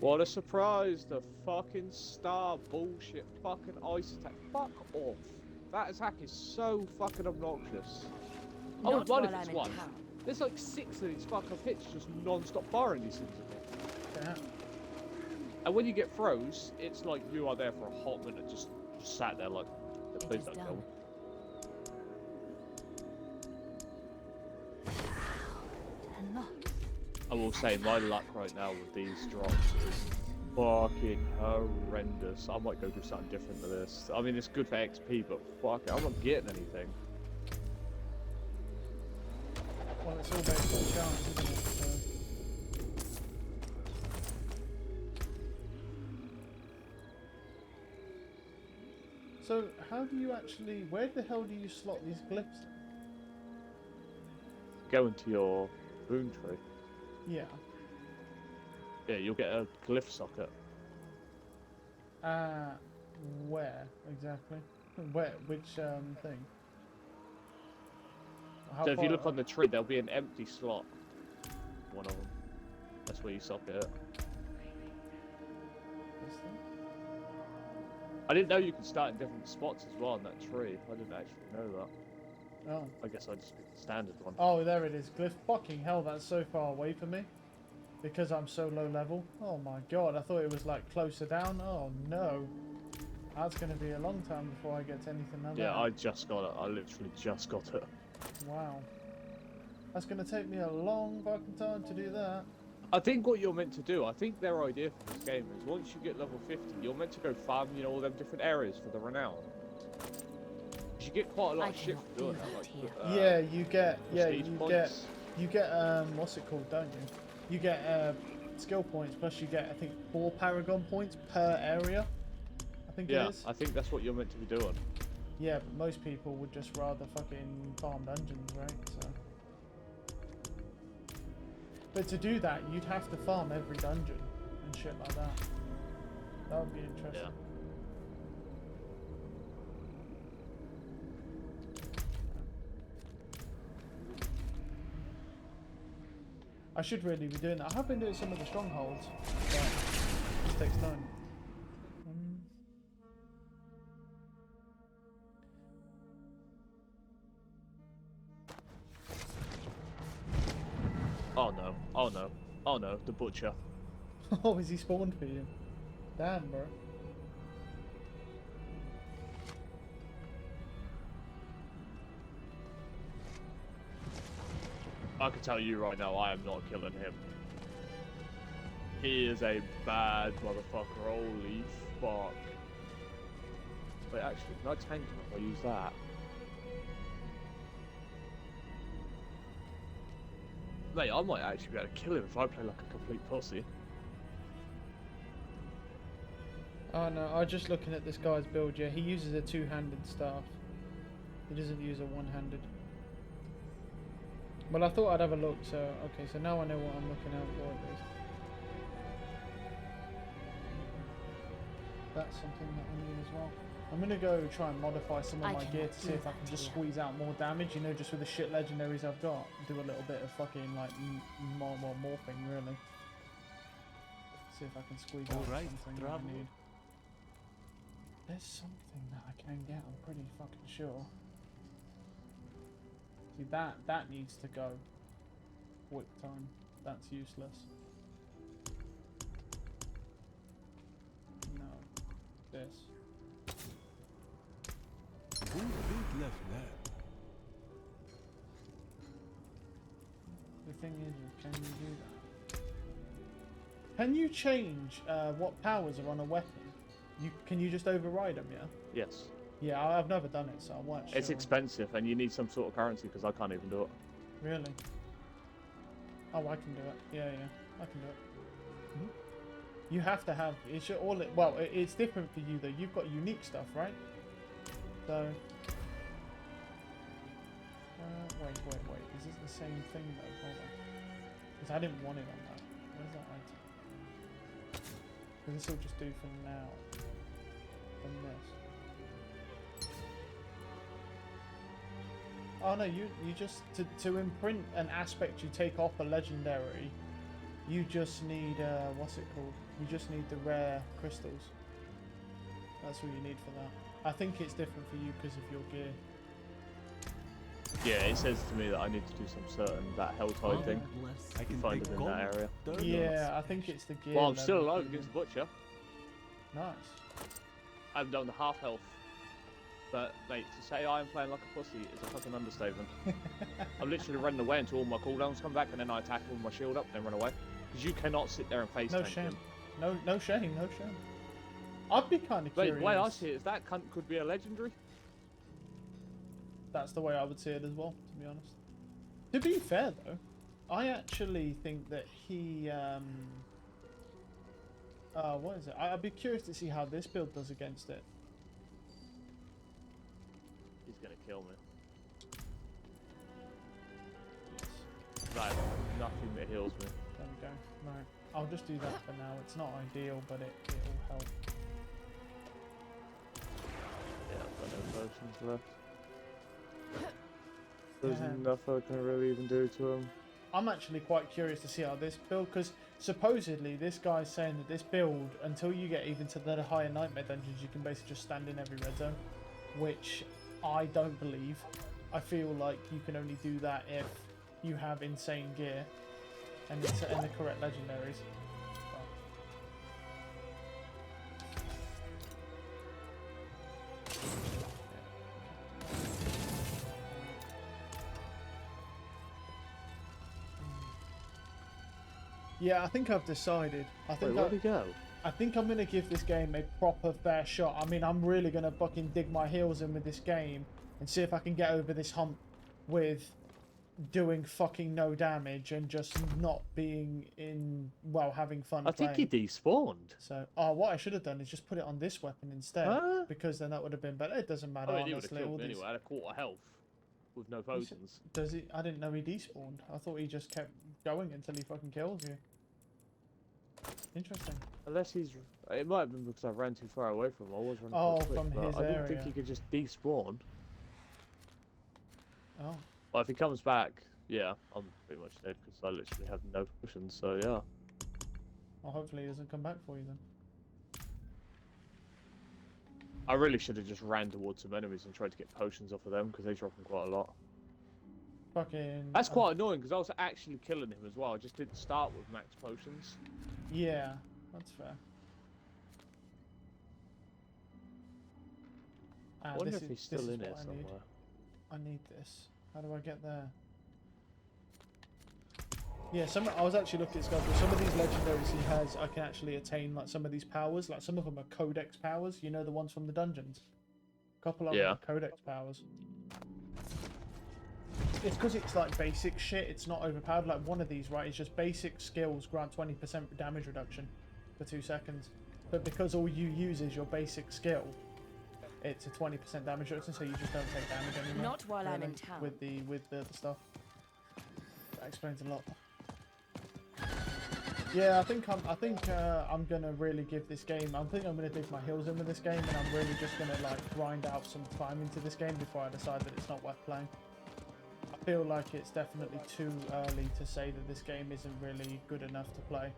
What a surprise! The fucking star bullshit fucking ice attack. Fuck off. That attack is so fucking obnoxious. I Not would run if while it's I'm in one. town. There's like 6 of these fucking hits just non-stop firing these things at me. Yeah. And when you get froze, it's like you are there for a hot minute, just sat there like, It please is don't done. kill me. Unlocked. I will say my luck right now with these drops is fucking horrendous. I might go do something different to this. I mean, it's good for XP, but fuck it, I'm not getting anything. Well, it's all based on chance, isn't it? So how do you actually? Where the hell do you slot these glyphs? Go into your boon tree. Yeah. Yeah, you'll get a glyph socket. Where exactly? Where? Which thing? How So if you far- look on the tree, there'll be an empty slot. One of them. That's where you socket it. this thing? I didn't know you could start in different spots as well on that tree. I didn't actually know that. Oh. I guess I just picked the standard one. Oh, there it is. Glyph. Fucking hell, that's so far away from me. Because I'm so low level. Oh my god, I thought it was like closer down. Oh no. That's going to be a long time before I get to anything like that. Yeah, I just got it. I literally just got it. Wow. That's going to take me a long fucking time to do that. I think what you're meant to do, I think their idea for this game is once you get level 50, you're meant to go farm, you know, all them different areas for the renown. You get quite a lot I of shit cannot for doing do that. that Like, here. Yeah, you get, prestige points. you get, what's it called, don't you? You get, skill points, plus you get, I think, 4 Paragon points per area. I think Yeah, it is. I think that's what you're meant to be doing. Yeah, but most people would just rather fucking farm dungeons, right? So. But to do that, you'd have to farm every dungeon and shit like that. That would be interesting. Yeah. I should really be doing that. I have been doing some of the strongholds, but it just takes time. Oh no, oh no, oh no, the butcher. Oh, is he spawned for you? Damn, bro. I can tell you right now, I am not killing him. He is a bad motherfucker, holy fuck. Wait, actually, can I tank him if I use that? Mate, I might actually be able to kill him if I play like a complete pussy. Oh no, I'm just looking at this guy's build, yeah. He uses a two-handed staff. He doesn't use a one-handed. Well, I thought I'd have a look, so... Okay, so now I know what I'm looking out for at least. That's something that I need as well. I'm gonna go try and modify some of I my gear cannot to see do if I that can just here. squeeze out more damage, you know, just with the shit legendaries I've got. Do a little bit of fucking, like, morphing, really. See if I can squeeze out Alright, something that I traveler. need. There's something that I can get, I'm pretty fucking sure. See, that needs to go. Whip time. That's useless. No. This. Who big left that? The thing is, can you do that? Can you change what powers are on a weapon? Can you just override them, yeah? Yes. Yeah, I've never done it, so I won't. It's expensive and you need some sort of currency because I can't even do it. Really? Oh, I can do it. Yeah, yeah, I can do it. You have to have. It's your, all. Well, it's different for you though. You've got unique stuff, right? So. Wait. Is this the same thing though? Hold on. Because I didn't want it on that. Where's that item? Because this will just do for now. From this. Oh no, you just to imprint an aspect you take off a legendary, you just need what's it called? You just need the rare crystals. That's all you need for that. I think it's different for you because of your gear. Yeah, it says to me that I need to do some certain that hell tide thing. I You can find take them in that area. gold. Yeah, I think it's the gear. Well, I'm still level alive for against you. the butcher. Nice. I'm down to half health. But, mate, to say I am playing like a pussy is a fucking understatement. I'm literally running away until all my cooldowns come back and then I attack him with my shield up and then run away. Because you cannot sit there and face No tank shame. him. No shame. No shame. I'd be kind of Wait, curious. the way I see it is that cunt could be a legendary. That's the way I would see it as well, to be honest. To be fair though, I actually think that he what is it? I'd be curious to see how this build does against it. He's gonna kill me. Yes. Like, nothing that heals me. There we go. Right. I'll just do that for now. It's not ideal, but it'll help. Yeah, I've got no potions left. There's Yeah. nothing I can really even do to him. I'm actually quite curious to see how this build, because supposedly this guy's saying that this build, until you get even to the higher nightmare dungeons, you can basically just stand in every red zone, which I don't believe. I feel like you can only do that if you have insane gear and the correct legendaries. Yeah, I think I've decided. Wait, where'd he go? I think I'm going to give this game a proper fair shot. I mean, I'm really going to fucking dig my heels in with this game and see if I can get over this hump with doing fucking no damage and just not being in, well, having fun I think he playing. despawned. So, what I should have done is just put it on this weapon instead, Huh? because then that would have been better. It doesn't matter, I mean, he would have honestly. killed All me these... anyway. I had a quarter health with no potions. Does he? I didn't know he despawned. I thought he just kept going until he fucking kills you. Interesting. Unless he's... It might have been because I ran too far away from him. I was running Oh, quite quick, from but his I didn't area. think he could just despawn. Oh. Well, if he comes back, yeah, I'm pretty much dead because I literally have no potions, so yeah. Well, hopefully he doesn't come back for you then. I really should have just ran towards some enemies and tried to get potions off of them because they drop them quite a lot. Fucking... That's quite annoying because I was actually killing him as well. I just didn't start with max potions. Yeah, that's fair. I wonder if he's still in it somewhere. I need this. How do I get there? Yeah, I was actually looking at this guy, but some of these legendaries he has, I can actually attain like some of these powers. Like some of them are codex powers, you know, the ones from the dungeons. A couple of them are codex powers. It's because it's like basic shit, it's not overpowered. Like one of these, right, is just basic skills grant 20% damage reduction for 2 seconds. But because all you use is your basic skill, it's a 20% damage reduction, so you just don't take damage anymore. Not while I'm in town. With the stuff. That explains a lot. Yeah, I think I'm gonna really give this game. I think I'm gonna dig my heels in with this game, and I'm really just gonna like grind out some time into this game before I decide that it's not worth playing. I feel like it's definitely too early to say that this game isn't really good enough to play.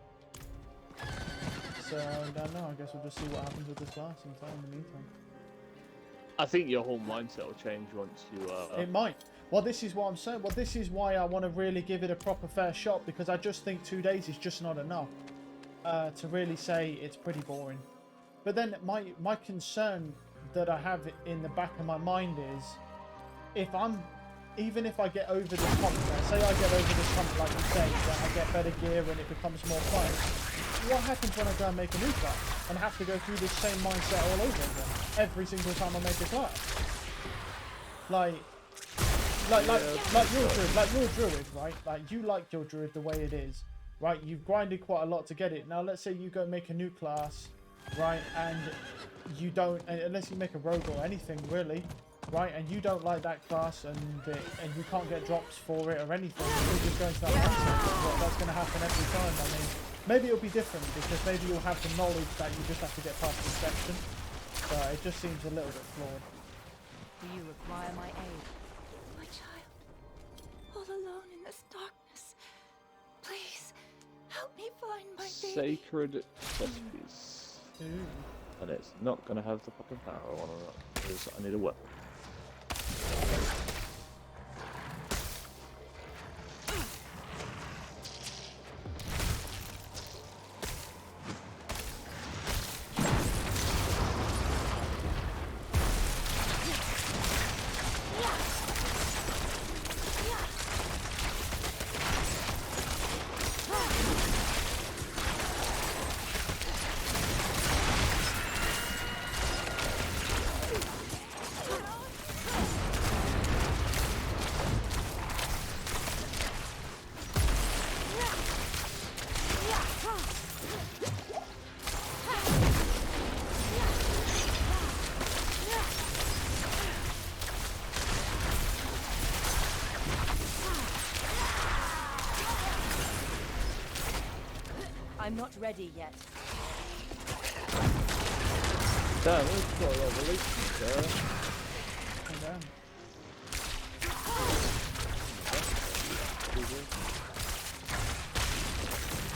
So I don't know. I guess we'll just see what happens with this class in the meantime. I think your whole mindset will change once you. It might. Well, this is what I'm saying. Well, this is why I want to really give it a proper fair shot, because I just think 2 days is just not enough to really say it's pretty boring. But then my concern that I have in the back of my mind is, even if I get over this hump, say I get over this hump like you say, that I get better gear and it becomes more fun, what happens when I go and make a new class and have to go through this same mindset all over again every single time I make a class? Like you're a druid, right? Like you like your druid the way it is, right? You've grinded quite a lot to get it. Now let's say you go make a new class, right? And you don't, unless you make a rogue or anything really, right? And you don't like that class, and you can't get drops for it or anything. You're just going to that mindset. Well, that's going to happen every time. I mean, maybe it'll be different because maybe you'll have the knowledge that you just have to get past the section. But it just seems a little bit flawed. Do you require my aid? My child, all alone in this darkness. Please, help me find my baby. Sacred recipes. And it's not gonna have the fucking power I want it because I need a weapon. not ready yet. Damn, we've got a lot of releases there. And then,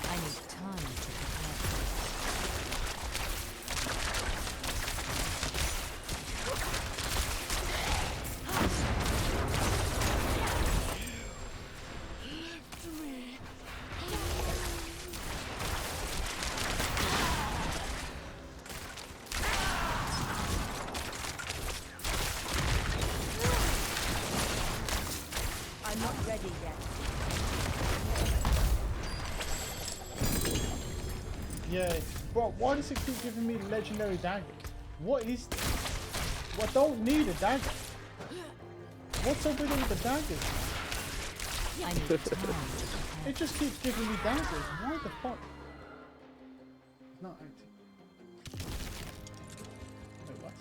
I need time to prepare. I'm not ready yet. yeah, bro, why does it keep giving me legendary daggers? What is this? Well, I don't need a dagger. What's up with all the daggers? I need time to prepare. It just keeps giving me daggers. Why the fuck? It's not active. Wait, what?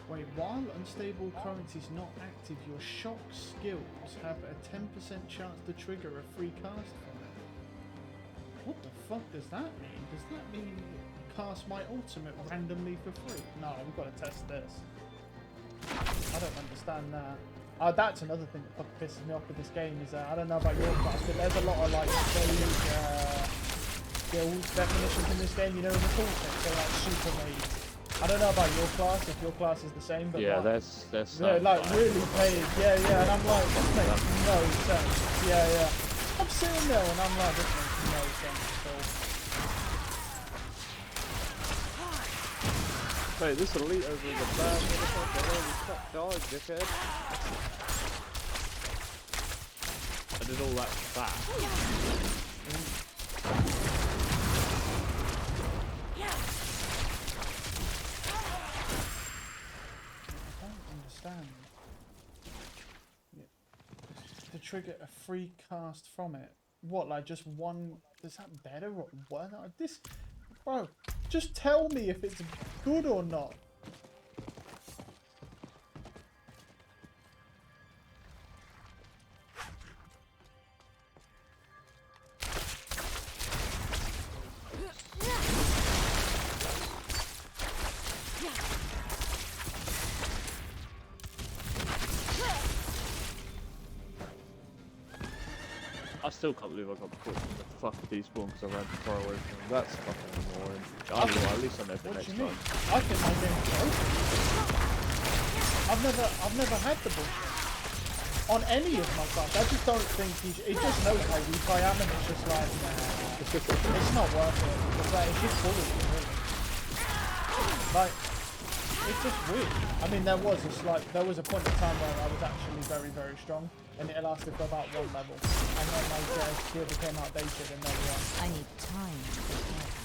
Wait, while unstable currency is not active, your shock skills have a 10% chance to trigger a free cast from it. What the fuck does that mean? Does that mean cast my ultimate randomly for free? No, we've got to test this. I don't understand that. That's another thing that fucking pisses me off with this game is I don't know about your class, but there's a lot of like vague skills definitions in this game. You know, in the toolkit, so like super made. I don't know about your class, if your class is the same, but Yeah, like, that's yeah, like really vague. Yeah, yeah, and I'm like, this makes no sense. Yeah, yeah. I'm sitting there and I'm like, this makes no sense at all. Wait, this elite over the bad motherfucker. Holy fuck, died, dickhead. I did all that fast. I don't understand. Yeah. To trigger a free cast from it. What, like just one? Is that better or what? This, bro, just tell me if it's good or not. I still can't believe I got caught in the fucking despawn because I ran too far away from him. That's fucking annoying. I don't know, at least I know for What next do you mean? time. I think my game's broken. I've never had the bullshit on any of my cards. I just don't think he just knows how weak I am, and it's just like, nah, it's not worth it. It's like it's just bullshit, really. Like, it's just weird. I mean, there was a point in time where I was actually very, very strong, and it lasted for about one level, and then my gear became outdated, and there we are. I need time to prepare that.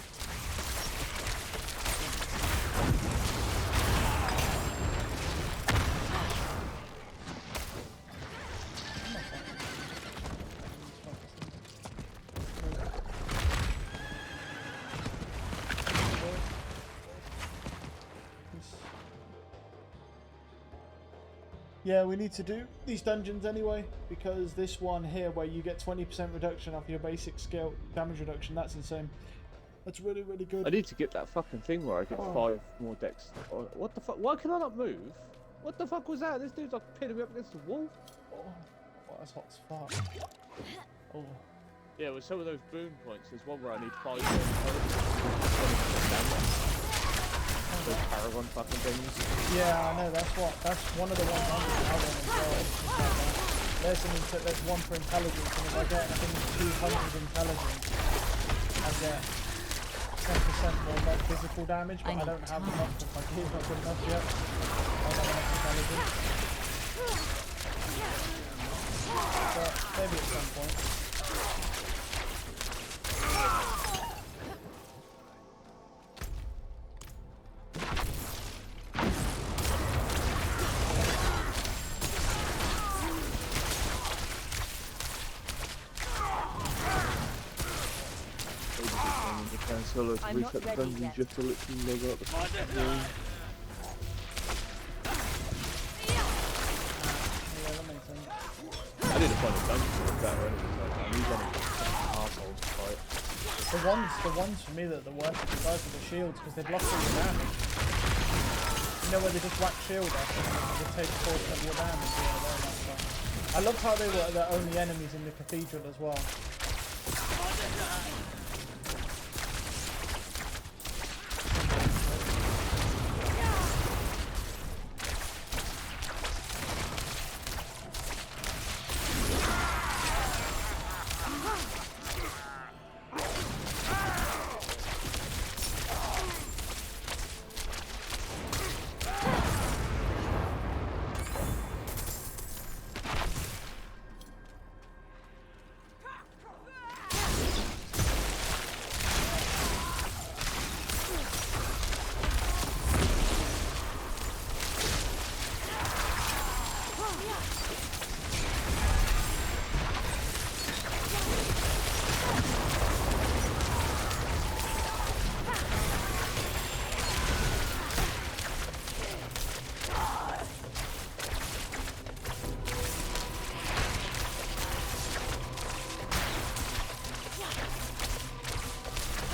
Yeah, we need to do these dungeons anyway, because this one here where you get 20% reduction off your basic skill damage reduction, that's insane. That's really, really good. I need to get that fucking thing where I get 5 more decks. Oh, what the fuck? Why can I not move? What the fuck was that? This dude's like pinning me up against the wall. Oh, that's hot as fuck. Oh. Yeah, with some of those boon points, there's one where I need 5 more damage. Those Paragon fucking things. Yeah, I know, that's one of the ones I'm having as well. There's one for intelligence, and if I get, I think it's 200 intelligence, I get 10% more non-physical damage, but I don't have enough because my gear's not good enough yet. I don't have enough intelligence. But maybe at some point. So let's I'm reset not the ready dungeon yet. just to literally log out the fucking room. Yeah, that makes sense. I need to find a dungeon with that or anything like that. These are assholes to fight. The ones for me that are the worst are the guys with the shields because they block all your damage. You know where they just whack shield up and they take a portion of your damage. Yeah, they're not fun. I loved how they were the only enemies in the cathedral as well.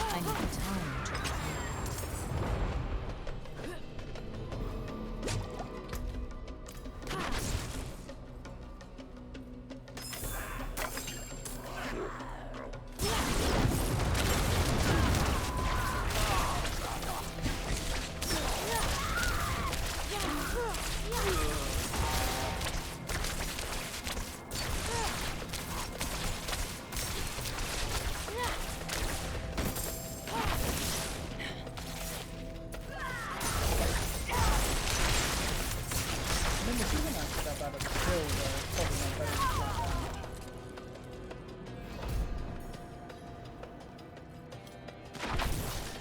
I need time to prepare.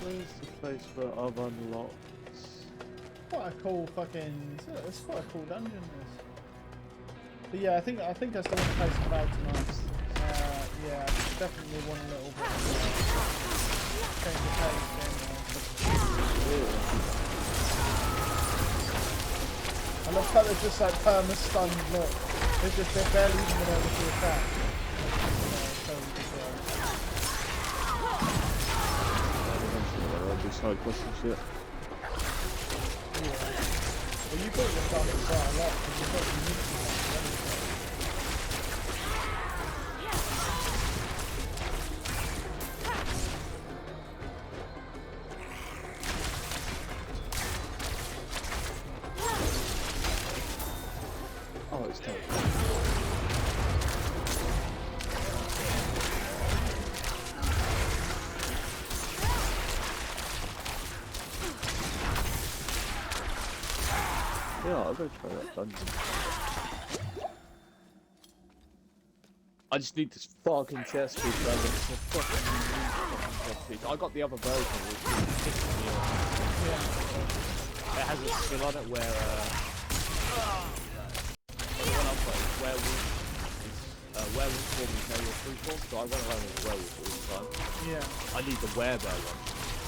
Where's the place where I've unlocked? Quite a cool fucking. It's quite a cool dungeon. This. But yeah, I think I still want to play some Cloud tonight. Yeah, definitely want a little bit. Change the pace. I love how they're just like perma stunned. Look, they're barely even been able to attack. Side quest and shit. Yeah. Well, you built yourself up quite a lot because you've got the unique Oh, it's tough. Yeah, I'll go try that dungeon. I just need this fucking chest piece, brother. It's a fucking chest piece. I got the other version, which is 6 me off. Yeah. It has a skill on it where, when I've got werewolf form is now your free form, so I run around as a werewolf all the time. Yeah. I need the werebear one.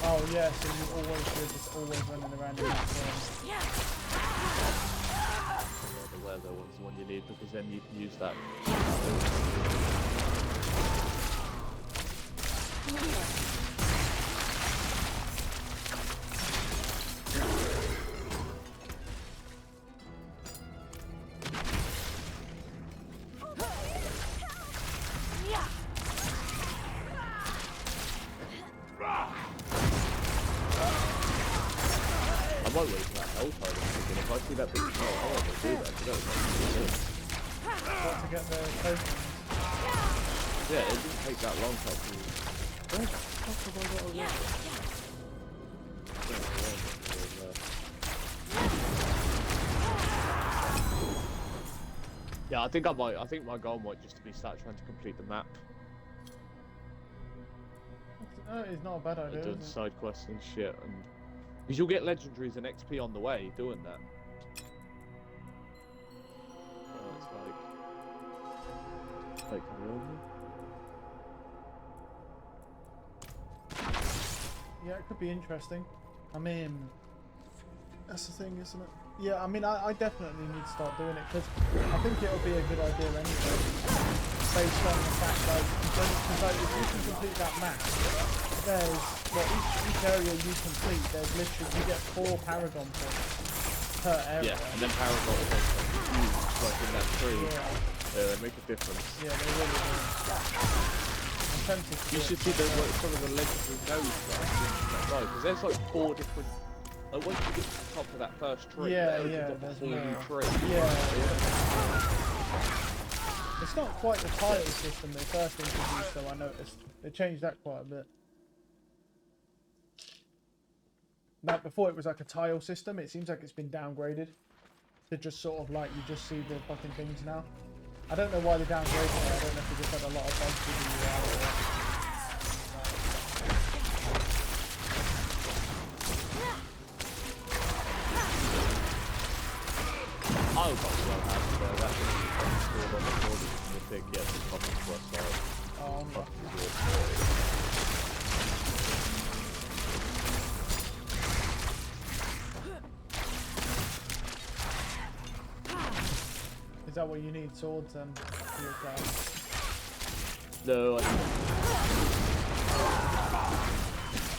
Oh yeah, so you're just always running around in that form. Yeah, the werebear one's the one you need because then you can use that. I might wait for that hell tide or something. If I see that big hell, I want to do that. I don't know. What, to get the tokens? Yeah, it didn't take that long to actually. Where the fuck have I got a Yeah, I think my goal might just be start trying to complete the map. It's not a bad idea. Doing side quests and shit, and because you'll get legendaries and XP on the way doing that. It's like Yeah, it could be interesting. I mean, that's the thing, isn't it? Yeah, I mean, I definitely need to start doing it because I think it'll be a good idea anyway. based on the fact that because like, if you can complete that map, there's well each area you complete, there's literally you get 4 paragon points per area. Yeah, and then paragon points are huge, like in that tree. Yeah, they make a difference. Yeah, they really do. I'm tempted to You should see some of the legendary nodes that because there's like 4 different. Like once you get to the top of that first tree, there's a whole new more. tree. It's not quite the title system they first introduced, though. I noticed they changed that quite a bit. Like before, it was like a tile system. It seems like it's been downgraded to just sort of like you just see the fucking things now. I don't know why they downgraded it. I don't know if they just had a lot of bugs with the UI or what. I got well happy there. That's what on the board from the big, yes, it's fucking west side. Oh, no. Is that what you need, swords and for your class? No,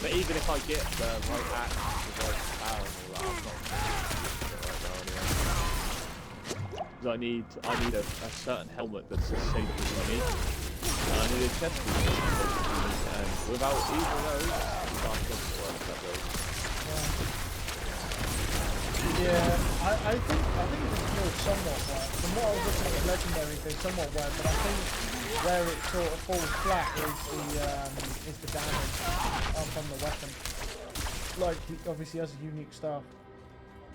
but even if I get the right axe with the right power and all that, I'm not going to right now anyway. Because I need a certain helmet that's as safe as unique. And I need a chest piece that's safe as unique. And without either of those, you can't get it work that way. Yeah, I think it's still somewhat work. From what I was looking at the legendaries, they somewhat work, but I think where it sort of falls flat is the damage from the weapon. Like he obviously has unique stuff,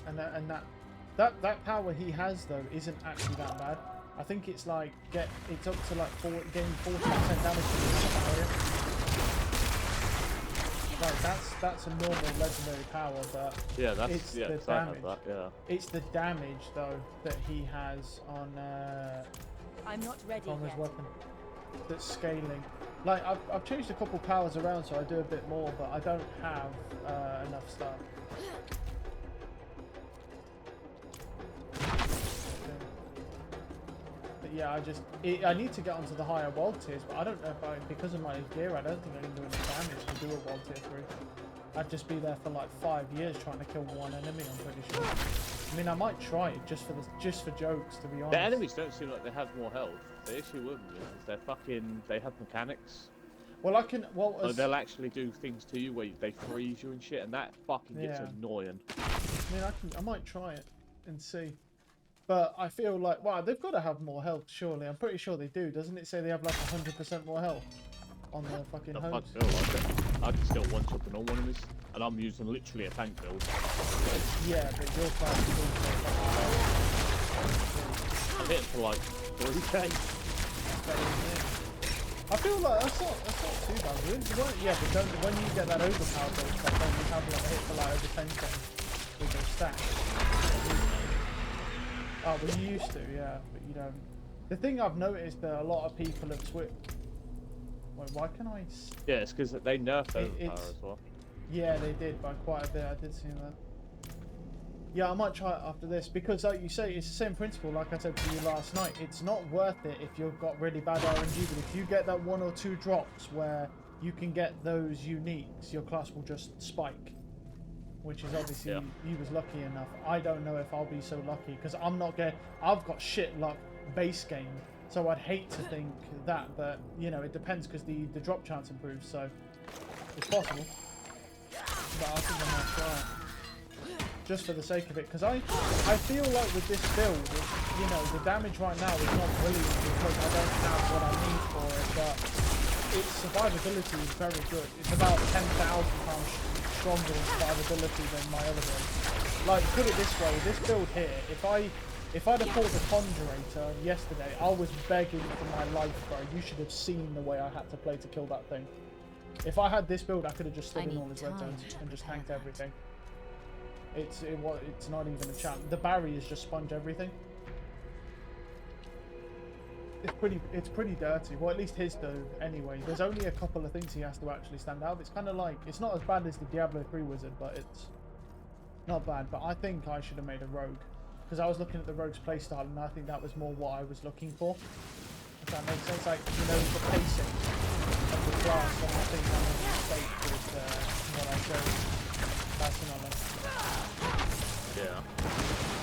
and that power he has though isn't actually that bad. I think it's like it's up to like getting 40% damage from the area. Like that's a normal legendary power, but Yeah, that's it's the I damage. have that, yeah. It's the damage though that he has on I'm not ready from his yet. weapon that's scaling. Like I've changed a couple powers around so I do a bit more, but I don't have enough stuff. But yeah, I need to get onto the higher world tiers, but I don't know if because of my gear, I don't think I can do any damage to do a world tier 3. I'd just be there for like 5 years trying to kill one enemy, I'm pretty sure. I mean, I might try it just for jokes, to be honest. The enemies don't seem like they have more health. The issue with them is they have mechanics. Well, They'll actually do things to you where they freeze you and shit, and that fucking gets annoying. I mean, I might try it and see. But I feel like, wow, they've got to have more health, surely. I'm pretty sure they do. Doesn't it say they have like 100% more health on their fucking homes? I can still one-shot the normal enemies, and I'm using literally a tank build. Yeah, but your class is also I'm hitting for like 3k. I feel like that's not too bad. Yeah, but when you get that overpower build stuff, then you have like a hit for like over 10k with your stats. Oh, well you used to, yeah, but you don't. The thing I've noticed that a lot of people have switched. Wait, why can I? Yeah, it's because they nerfed overpower as well. Yeah, they did by quite a bit. I did see that. Yeah, I might try it after this because, like you say, it's the same principle. Like I said to you last night, it's not worth it if you've got really bad RNG. But if you get that 1 or 2 drops where you can get those uniques, your class will just spike. Which is obviously he was lucky enough. I don't know if I'll be so lucky because I've got shit luck base game, so I'd hate to think that, but you know it depends because the drop chance improves, so it's possible. But I think I might try it just for the sake of it because I feel like with this build, you know, the damage right now is not brilliant because I don't have what I need for it, but its survivability is very good. It's about 10,000 times stronger in survivability than my other build. Like, put it this way, this build here, if I'd have fought the Conjurator yesterday, I was begging for my life, bro. You should have seen the way I had to play to kill that thing. If I had this build, I could have just stood in all his red zones and just tanked everything. It's not even a chance. The barriers just sponge everything. It's pretty dirty. Well, at least his do anyway. There's only a couple of things he has to actually stand out. It's kind of like, it's not as bad as the Diablo 3 wizard, but it's not bad. But I think I should have made a rogue because I was looking at the rogue's playstyle and I think that was more what I was looking for. That makes sense. Like, you know, the pacing of the class, and I think that was a mistake with what I chose passing on it. Yeah.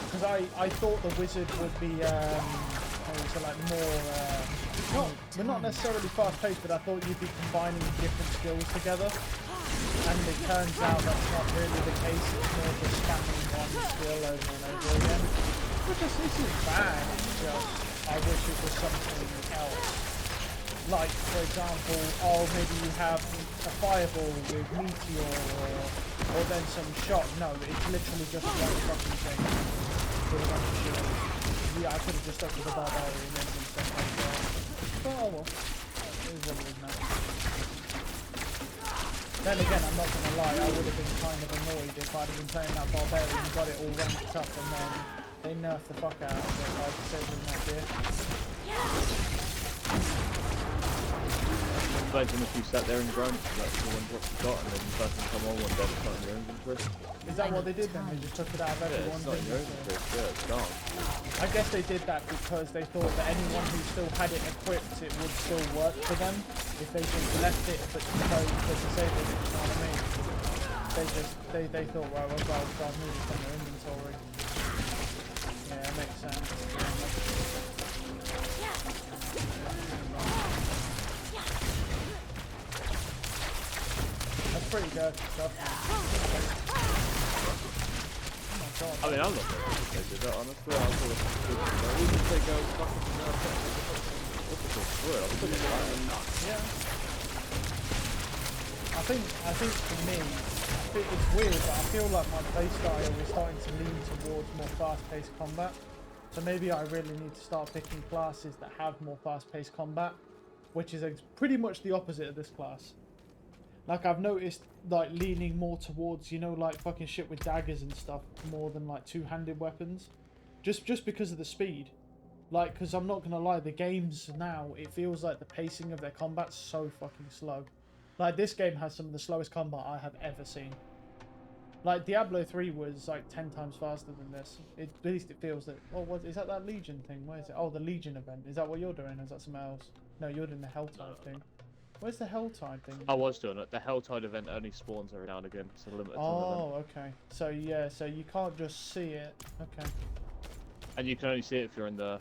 Because I thought the wizard would be so like more not necessarily fast paced, but I thought you'd be combining different skills together. And it turns out that's not really the case. It's more just spamming one skill over and over again. Which isn't bad. It's just I wish it was something else. Like, for example, maybe you have a fireball with meteor or then some shot. No, it's literally just one fucking thing with a bunch of shit. Yeah, I could have just stuck with the barbarian and stuff like that. But oh well. It is what it is now. Then again, I'm not going to lie, I would have been kind of annoyed if I'd have been playing that barbarian and got it all ranked up and then they nerfed the fuck out of it, like I said in that year. Imagine if you sat there and groaned, like the one what you got, and then you first come on one day it's not in your inventory. Is that what they did then? They just took it out of Yeah, everyone's it's not in your inventory? inventory. Yeah, it's gone. I guess they did that because they thought that anyone who still had it equipped, it would still work for them if they just left it but disabled it, you know what I mean? They thought, well, I'll move it from their inventory. Yeah, that makes sense. That's pretty dirty stuff. Oh my god. I mean, I'm not going to say that, honestly. I thought it was good. Like, even if they go fucking difficult through it, I'm still going Yeah. I think for me, it's weird, but I feel like my playstyle is starting to lean towards more fast-paced combat. So maybe I really need to start picking classes that have more fast-paced combat, which is pretty much the opposite of this class. Like, I've noticed, like, leaning more towards, you know, like, fucking shit with daggers and stuff, more than, like, two-handed weapons. Just because of the speed. Like, because I'm not gonna lie, the games now, it feels like the pacing of their combat's so fucking slow. Like, this game has some of the slowest combat I have ever seen. Like, Diablo 3 was, like, 10 times faster than this. At least it feels that... Oh, what is that Legion thing? Where is it? Oh, the Legion event. Is that what you're doing? Is that something else? No, you're doing the Helltide thing. Where's the Helltide thing? I was doing it. The Helltide event only spawns every now and again. It's a limited time event. Oh, okay. So, yeah, so you can't just see it. Okay. And you can only see it if you're in the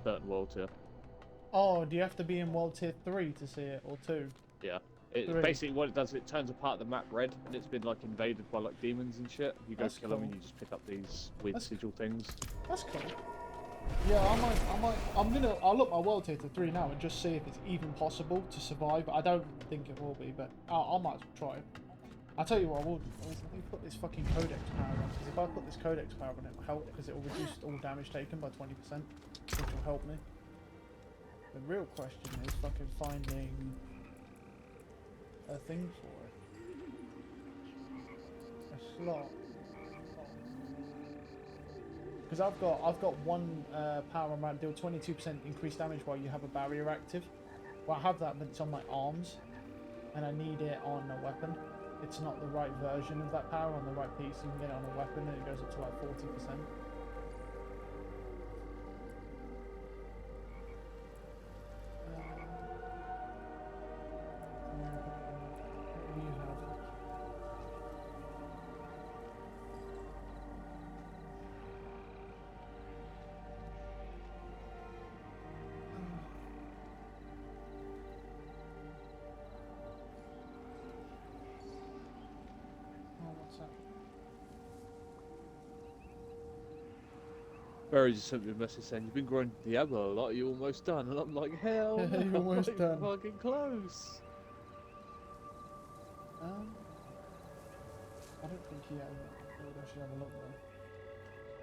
certain world tier. Oh, do you have to be in World Tier 3 to see it? Or 2? Yeah. Three. Basically what it does, it turns apart the map red, and it's been like invaded by like demons and shit. You go That's kill them cool. and you just pick up these weird That's sigil things. That's cool. Yeah, I'll look my World Tier to 3 now and just see if it's even possible to survive. I don't think it will be, but I might as well try it. I'll tell you what I will do. Let me put this fucking Codex power on, because if I put this Codex power on, it will help, because it will reduce all damage taken by 20%, which will help me. The real question is fucking finding a thing for it. A slot. Because I've got one power amount, deal 22% increased damage while you have a barrier active. Well, I have that, but it's on my arms, and I need it on a weapon. It's not the right version of that power on the right piece. You can get it on a weapon, and it goes up to like 40%. You have it. What's that? Barry just sent me a message saying, you've been growing Diablo a lot, are you almost done? And I'm like, hell no, You're almost I'm done. fucking close. I don't think he has. I would actually have a look though.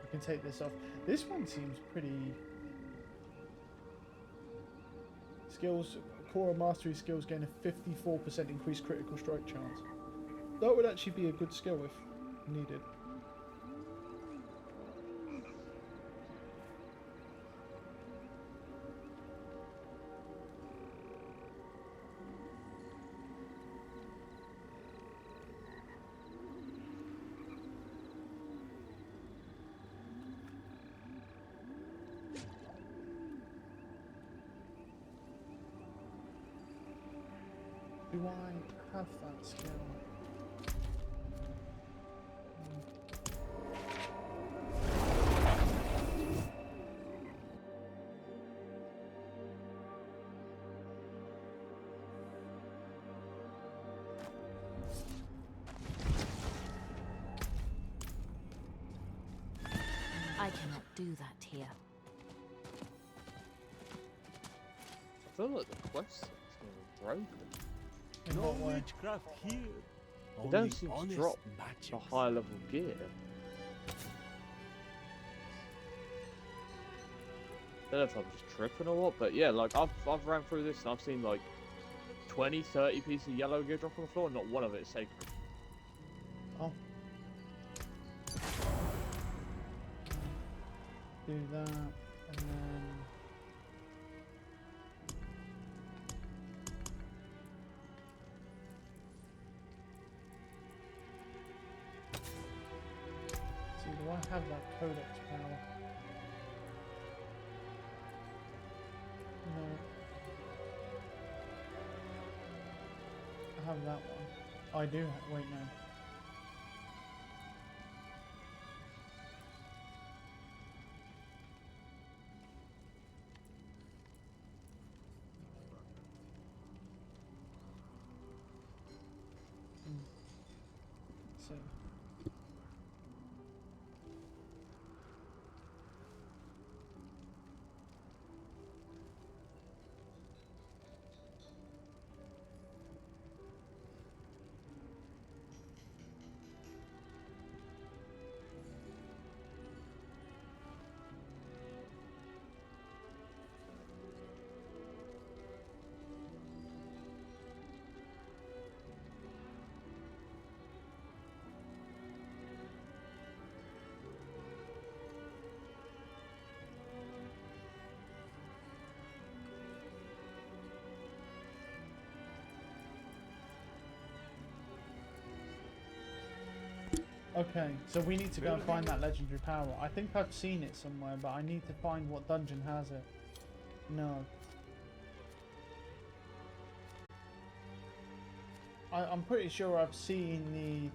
I can take this off. This one seems pretty. Skills, core mastery skills gain a 54% increased critical strike chance. That would actually be a good skill if needed. do I have that skill? I cannot do that here. I feel like the quest is broken. In No what way? witchcraft here. They Only don't seem to honest drop magic. the high level gear. I don't know if I'm just tripping or what, but yeah, like I've ran through this and I've seen like 20, 30 pieces of yellow gear drop on the floor and not one of it is sacred. Oh. Do that, and then... See, do I have that codex power? No. I have that one. I do wait, no. So. Okay, so we need to go and find that legendary power. I think I've seen it somewhere, but I need to find what dungeon has it. No. I'm pretty sure I've seen the